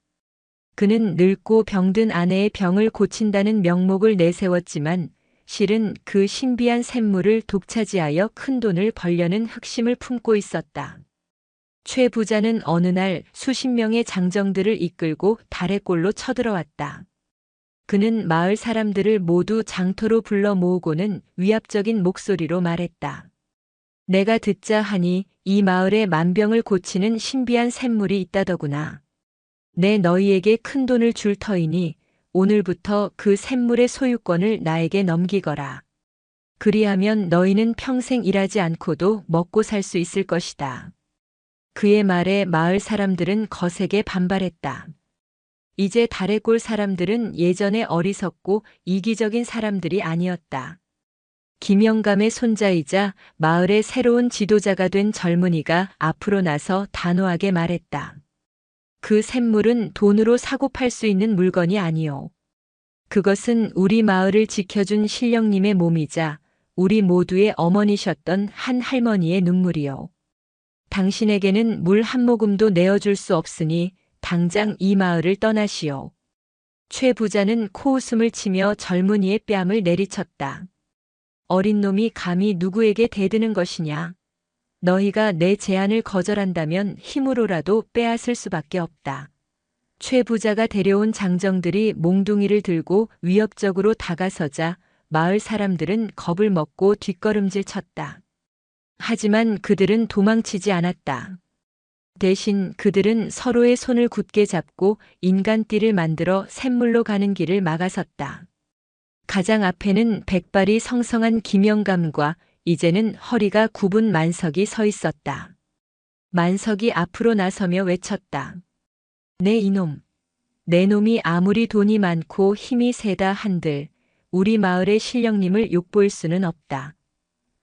그는 늙고 병든 아내의 병을 고친다는 명목을 내세웠지만 실은 그 신비한 샘물을 독차지하여 큰돈을 벌려는 흑심을 품고 있었다. 최 부자는 어느 날 수십 명의 장정들을 이끌고 달의 꼴로 쳐들어왔다. 그는 마을 사람들을 모두 장터로 불러 모으고는 위압적인 목소리로 말했다. 내가 듣자 하니 이 마을에 만병을 고치는 신비한 샘물이 있다더구나. 내 너희에게 큰 돈을 줄 터이니 오늘부터 그 샘물의 소유권을 나에게 넘기거라. 그리하면 너희는 평생 일하지 않고도 먹고 살 수 있을 것이다. 그의 말에 마을 사람들은 거세게 반발했다. 이제 달의 꼴 사람들은 예전에 어리석고 이기적인 사람들이 아니었다. 김영감의 손자이자 마을의 새로운 지도자가 된 젊은이가 앞으로 나서 단호하게 말했다. 그 샘물은 돈으로 사고 팔 수 있는 물건이 아니오. 그것은 우리 마을을 지켜준 신령님의 몸이자 우리 모두의 어머니셨던 한 할머니의 눈물이오. 당신에게는 물 한 모금도 내어줄 수 없으니 당장 이 마을을 떠나시오. 최 부자는 코웃음을 치며 젊은이의 뺨을 내리쳤다. 어린 놈이 감히 누구에게 대드는 것이냐. 너희가 내 제안을 거절한다면 힘으로라도 빼앗을 수밖에 없다. 최 부자가 데려온 장정들이 몽둥이를 들고 위협적으로 다가서자 마을 사람들은 겁을 먹고 뒷걸음질 쳤다. 하지만 그들은 도망치지 않았다. 대신 그들은 서로의 손을 굳게 잡고 인간띠를 만들어 샘물로 가는 길을 막아섰다. 가장 앞에는 백발이 성성한 김영감과 이제는 허리가 굽은 만석이 서 있었다. 만석이 앞으로 나서며 외쳤다. 내 이놈, 내 놈이 아무리 돈이 많고 힘이 세다 한들 우리 마을의 신령님을 욕볼 수는 없다.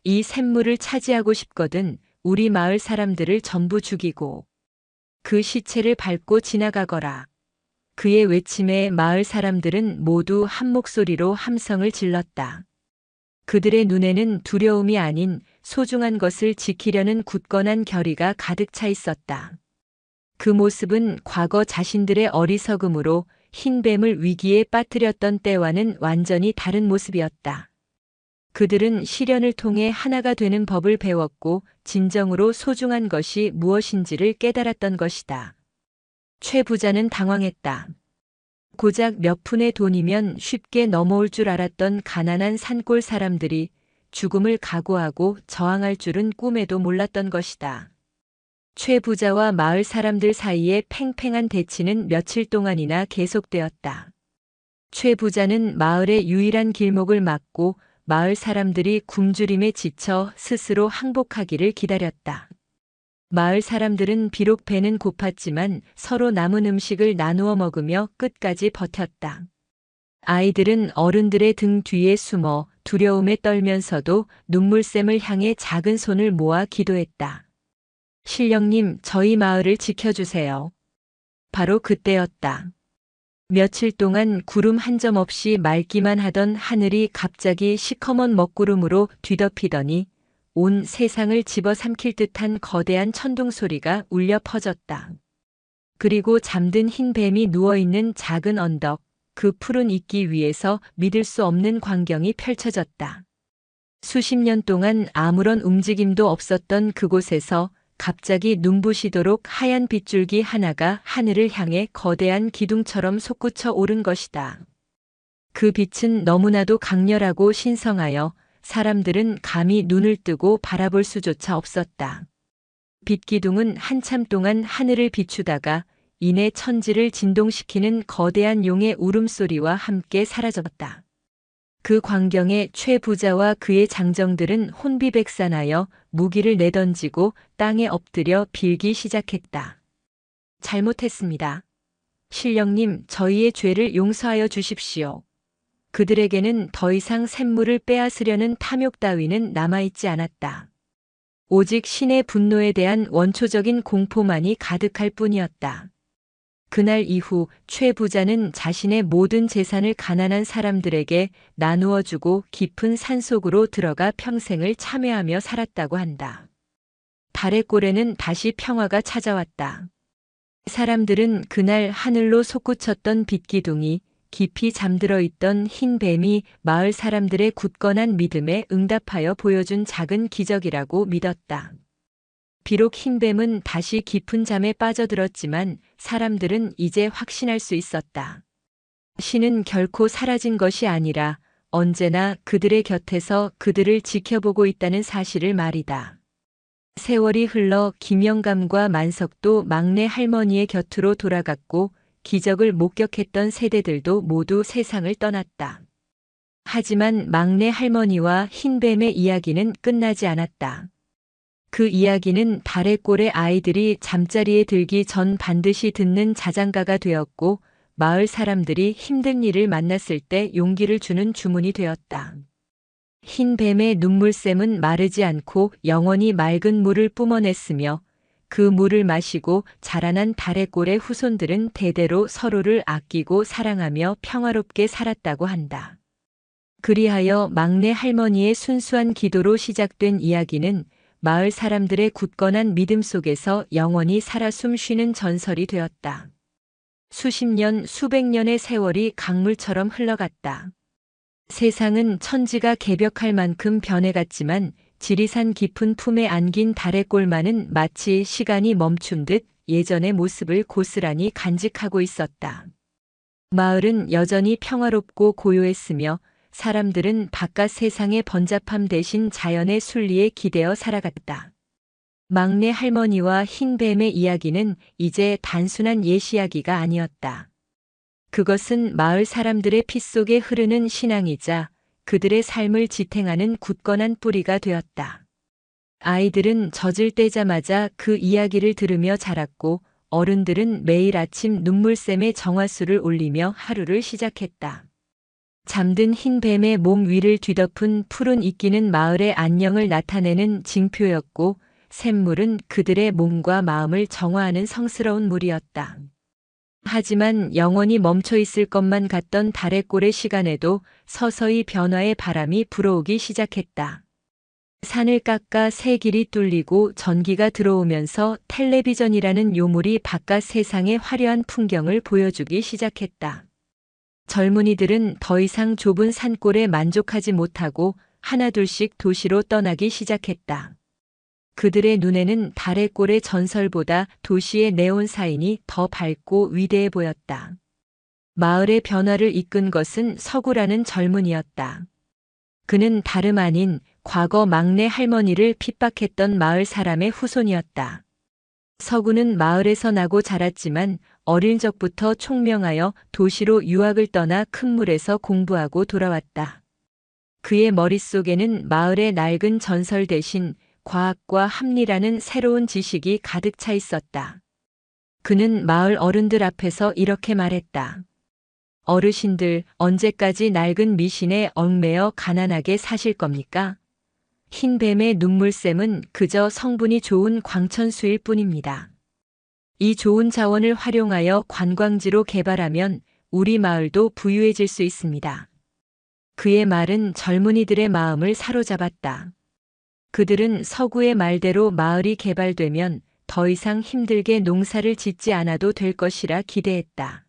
이 샘물을 차지하고 싶거든 우리 마을 사람들을 전부 죽이고 그 시체를 밟고 지나가거라. 그의 외침에 마을 사람들은 모두 한 목소리로 함성을 질렀다. 그들의 눈에는 두려움이 아닌 소중한 것을 지키려는 굳건한 결의가 가득 차 있었다. 그 모습은 과거 자신들의 어리석음으로 흰뱀을 위기에 빠뜨렸던 때와는 완전히 다른 모습이었다. 그들은 시련을 통해 하나가 되는 법을 배웠고 진정으로 소중한 것이 무엇인지를 깨달았던 것이다. 최 부자는 당황했다. 고작 몇 푼의 돈이면 쉽게 넘어올 줄 알았던 가난한 산골 사람들이 죽음을 각오하고 저항할 줄은 꿈에도 몰랐던 것이다. 최 부자와 마을 사람들 사이의 팽팽한 대치는 며칠 동안이나 계속되었다. 최 부자는 마을의 유일한 길목을 막고 마을 사람들이 굶주림에 지쳐 스스로 항복하기를 기다렸다. 마을 사람들은 비록 배는 고팠지만 서로 남은 음식을 나누어 먹으며 끝까지 버텼다. 아이들은 어른들의 등 뒤에 숨어 두려움에 떨면서도 눈물샘을 향해 작은 손을 모아 기도했다. 신령님, 저희 마을을 지켜주세요. 바로 그때였다. 며칠 동안 구름 한 점 없이 맑기만 하던 하늘이 갑자기 시커먼 먹구름으로 뒤덮이더니 온 세상을 집어삼킬 듯한 거대한 천둥 소리가 울려 퍼졌다. 그리고 잠든 흰 뱀이 누워있는 작은 언덕, 그 푸른 이끼 위에서 믿을 수 없는 광경이 펼쳐졌다. 수십 년 동안 아무런 움직임도 없었던 그곳에서 갑자기 눈부시도록 하얀 빗줄기 하나가 하늘을 향해 거대한 기둥처럼 솟구쳐 오른 것이다. 그 빛은 너무나도 강렬하고 신성하여 사람들은 감히 눈을 뜨고 바라볼 수조차 없었다. 빛기둥은 한참 동안 하늘을 비추다가 이내 천지를 진동시키는 거대한 용의 울음소리와 함께 사라졌다. 그 광경에 최 부자와 그의 장정들은 혼비백산하여 무기를 내던지고 땅에 엎드려 빌기 시작했다. 잘못했습니다. 신령님, 저희의 죄를 용서하여 주십시오. 그들에게는 더 이상 샘물을 빼앗으려는 탐욕 따위는 남아있지 않았다. 오직 신의 분노에 대한 원초적인 공포만이 가득할 뿐이었다. 그날 이후 최 부자는 자신의 모든 재산을 가난한 사람들에게 나누어 주고 깊은 산속으로 들어가 평생을 참회하며 살았다고 한다. 달의 꼴에는 다시 평화가 찾아왔다. 사람들은 그날 하늘로 솟구쳤던 빛기둥이 깊이 잠들어 있던 흰 뱀이 마을 사람들의 굳건한 믿음에 응답하여 보여준 작은 기적이라고 믿었다. 비록 흰뱀은 다시 깊은 잠에 빠져들었지만 사람들은 이제 확신할 수 있었다. 신은 결코 사라진 것이 아니라 언제나 그들의 곁에서 그들을 지켜보고 있다는 사실을 말이다. 세월이 흘러 김영감과 만석도 막내 할머니의 곁으로 돌아갔고 기적을 목격했던 세대들도 모두 세상을 떠났다. 하지만 막내 할머니와 흰뱀의 이야기는 끝나지 않았다. 그 이야기는 달의 꼴의 아이들이 잠자리에 들기 전 반드시 듣는 자장가가 되었고 마을 사람들이 힘든 일을 만났을 때 용기를 주는 주문이 되었다. 흰 뱀의 눈물샘은 마르지 않고 영원히 맑은 물을 뿜어냈으며 그 물을 마시고 자라난 다래꼴의 후손들은 대대로 서로를 아끼고 사랑하며 평화롭게 살았다고 한다. 그리하여 막내 할머니의 순수한 기도로 시작된 이야기는 마을 사람들의 굳건한 믿음 속에서 영원히 살아 숨쉬는 전설이 되었다. 수십 년, 수백 년의 세월이 강물처럼 흘러갔다. 세상은 천지가 개벽할 만큼 변해갔지만 지리산 깊은 품에 안긴 다래꼴만은 마치 시간이 멈춘 듯 예전의 모습을 고스란히 간직하고 있었다. 마을은 여전히 평화롭고 고요했으며 사람들은 바깥 세상의 번잡함 대신 자연의 순리에 기대어 살아갔다. 막내 할머니와 흰 뱀의 이야기는 이제 단순한 옛 이야기가 아니었다. 그것은 마을 사람들의 피 속에 흐르는 신앙이자 그들의 삶을 지탱하는 굳건한 뿌리가 되었다. 아이들은 젖을 떼자마자 그 이야기를 들으며 자랐고 어른들은 매일 아침 눈물샘에 정화수를 올리며 하루를 시작했다. 잠든 흰 뱀의 몸 위를 뒤덮은 푸른 이끼는 마을의 안녕을 나타내는 징표였고 샘물은 그들의 몸과 마음을 정화하는 성스러운 물이었다. 하지만 영원히 멈춰 있을 것만 같던 다래꼴의 시간에도 서서히 변화의 바람이 불어오기 시작했다. 산을 깎아 새 길이 뚫리고 전기가 들어오면서 텔레비전이라는 요물이 바깥 세상의 화려한 풍경을 보여주기 시작했다. 젊은이들은 더 이상 좁은 산골에 만족하지 못하고 하나둘씩 도시로 떠나기 시작했다. 그들의 눈에는 다래꼴의 전설보다 도시의 네온 사인이 더 밝고 위대해 보였다. 마을의 변화를 이끈 것은 서구라는 젊은이였다. 그는 다름 아닌 과거 막내 할머니를 핍박했던 마을 사람의 후손이었다. 서구는 마을에서 나고 자랐지만 어릴 적부터 총명하여 도시로 유학을 떠나 큰 물에서 공부하고 돌아왔다. 그의 머릿속에는 마을의 낡은 전설 대신 과학과 합리라는 새로운 지식이 가득 차 있었다. 그는 마을 어른들 앞에서 이렇게 말했다. 어르신들, 언제까지 낡은 미신에 얽매여 가난하게 사실 겁니까? 흰 뱀의 눈물샘은 그저 성분이 좋은 광천수일 뿐입니다. 이 좋은 자원을 활용하여 관광지로 개발하면 우리 마을도 부유해질 수 있습니다. 그의 말은 젊은이들의 마음을 사로잡았다. 그들은 서구의 말대로 마을이 개발되면 더 이상 힘들게 농사를 짓지 않아도 될 것이라 기대했다.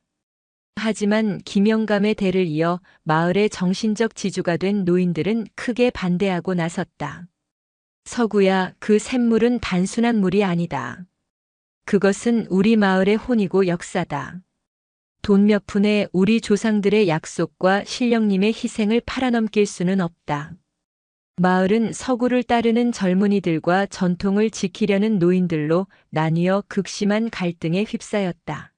하지만 김영감의 대를 이어 마을의 정신적 지주가 된 노인들은 크게 반대하고 나섰다. 서구야, 그 샘물은 단순한 물이 아니다. 그것은 우리 마을의 혼이고 역사다. 돈 몇 푼에 우리 조상들의 약속과 신령님의 희생을 팔아넘길 수는 없다. 마을은 서구를 따르는 젊은이들과 전통을 지키려는 노인들로 나뉘어 극심한 갈등에 휩싸였다.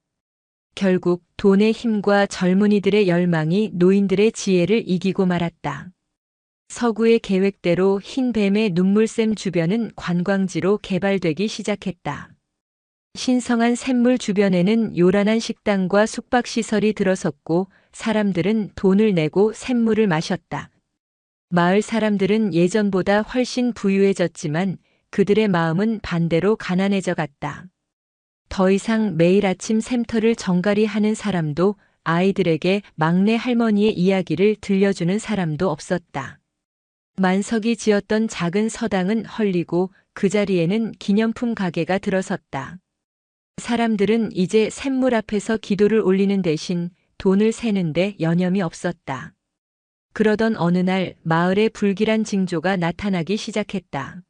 결국 돈의 힘과 젊은이들의 열망이 노인들의 지혜를 이기고 말았다. 서구의 계획대로 흰 뱀의 눈물샘 주변은 관광지로 개발되기 시작했다. 신성한 샘물 주변에는 요란한 식당과 숙박시설이 들어섰고 사람들은 돈을 내고 샘물을 마셨다. 마을 사람들은 예전보다 훨씬 부유해졌지만 그들의 마음은 반대로 가난해져 갔다. 더 이상 매일 아침 샘터를 정갈이 하는 사람도 아이들에게 막내 할머니의 이야기를 들려주는 사람도 없었다. 만석이 지었던 작은 서당은 헐리고 그 자리에는 기념품 가게가 들어섰다. 사람들은 이제 샘물 앞에서 기도를 올리는 대신 돈을 세는데 여념이 없었다. 그러던 어느 날 마을에 불길한 징조가 나타나기 시작했다.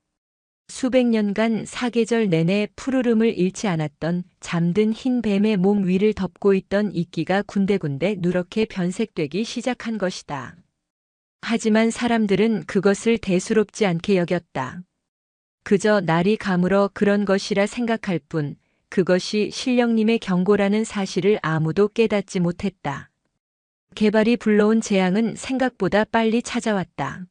수백 년간 사계절 내내 푸르름을 잃지 않았던 잠든 흰 뱀의 몸 위를 덮고 있던 이끼가 군데군데 누렇게 변색되기 시작한 것이다. 하지만 사람들은 그것을 대수롭지 않게 여겼다. 그저 날이 가물어 그런 것이라 생각할 뿐 그것이 신령님의 경고라는 사실을 아무도 깨닫지 못했다. 개발이 불러온 재앙은 생각보다 빨리 찾아왔다.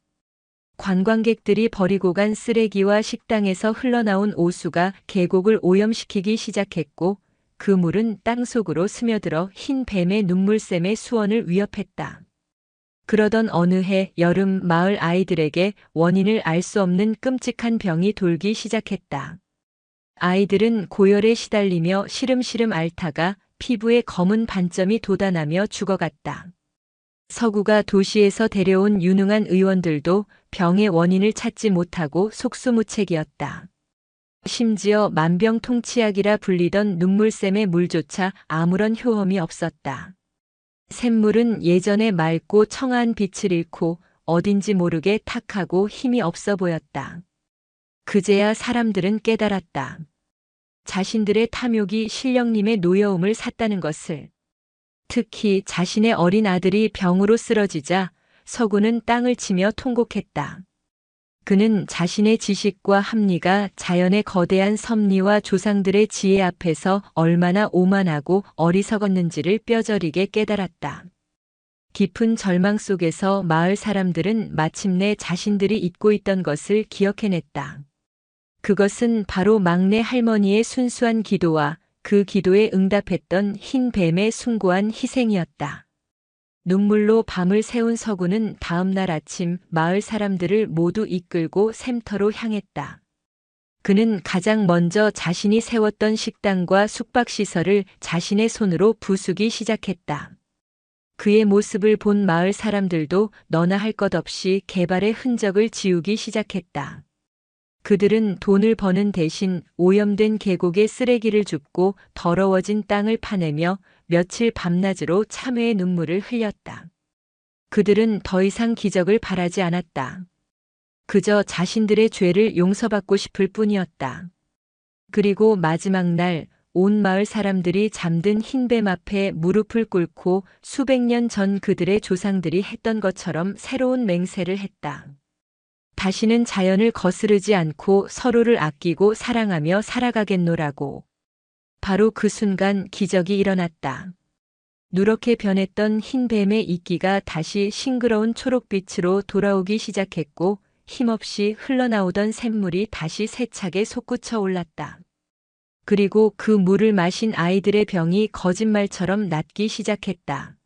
관광객들이 버리고 간 쓰레기와 식당에서 흘러나온 오수가 계곡을 오염시키기 시작했고 그 물은 땅속으로 스며들어 흰 뱀의 눈물샘의 수원을 위협했다. 그러던 어느 해 여름 마을 아이들에게 원인을 알 수 없는 끔찍한 병이 돌기 시작했다. 아이들은 고열에 시달리며 시름시름 앓다가 피부에 검은 반점이 돋아나며 죽어갔다. 서구가 도시에서 데려온 유능한 의원들도 병의 원인을 찾지 못하고 속수무책이었다. 심지어 만병통치약이라 불리던 눈물샘의 물조차 아무런 효험이 없었다. 샘물은 예전에 맑고 청아한 빛을 잃고 어딘지 모르게 탁하고 힘이 없어 보였다. 그제야 사람들은 깨달았다. 자신들의 탐욕이 신령님의 노여움을 샀다는 것을. 특히 자신의 어린 아들이 병으로 쓰러지자 서구는 땅을 치며 통곡했다. 그는 자신의 지식과 합리가 자연의 거대한 섭리와 조상들의 지혜 앞에서 얼마나 오만하고 어리석었는지를 뼈저리게 깨달았다. 깊은 절망 속에서 마을 사람들은 마침내 자신들이 잊고 있던 것을 기억해냈다. 그것은 바로 막내 할머니의 순수한 기도와 그 기도에 응답했던 흰 뱀의 숭고한 희생이었다. 눈물로 밤을 새운 서구는 다음 날 아침 마을 사람들을 모두 이끌고 샘터로 향했다. 그는 가장 먼저 자신이 세웠던 식당과 숙박시설을 자신의 손으로 부수기 시작했다. 그의 모습을 본 마을 사람들도 너나 할 것 없이 개발의 흔적을 지우기 시작했다. 그들은 돈을 버는 대신 오염된 계곡에 쓰레기를 줍고 더러워진 땅을 파내며 며칠 밤낮으로 참회의 눈물을 흘렸다. 그들은 더 이상 기적을 바라지 않았다. 그저 자신들의 죄를 용서받고 싶을 뿐이었다. 그리고 마지막 날 온 마을 사람들이 잠든 흰뱀 앞에 무릎을 꿇고 수백 년 전 그들의 조상들이 했던 것처럼 새로운 맹세를 했다. 다시는 자연을 거스르지 않고 서로를 아끼고 사랑하며 살아가겠노라고. 바로 그 순간 기적이 일어났다. 누렇게 변했던 흰 뱀의 이끼가 다시 싱그러운 초록빛으로 돌아오기 시작했고 힘없이 흘러나오던 샘물이 다시 세차게 솟구쳐 올랐다. 그리고 그 물을 마신 아이들의 병이 거짓말처럼 낫기 시작했다.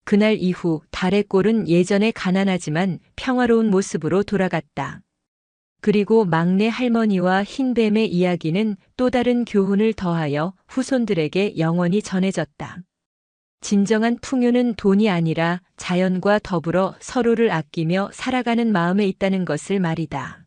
그날 이후 달의 꼴은 예전에 가난하지만 평화로운 모습으로 돌아갔다. 그리고 막내 할머니와 흰뱀의 이야기는 또 다른 교훈을 더하여 후손들에게 영원히 전해졌다. 진정한 풍요는 돈이 아니라 자연과 더불어 서로를 아끼며 살아가는 마음에 있다는 것을 말이다.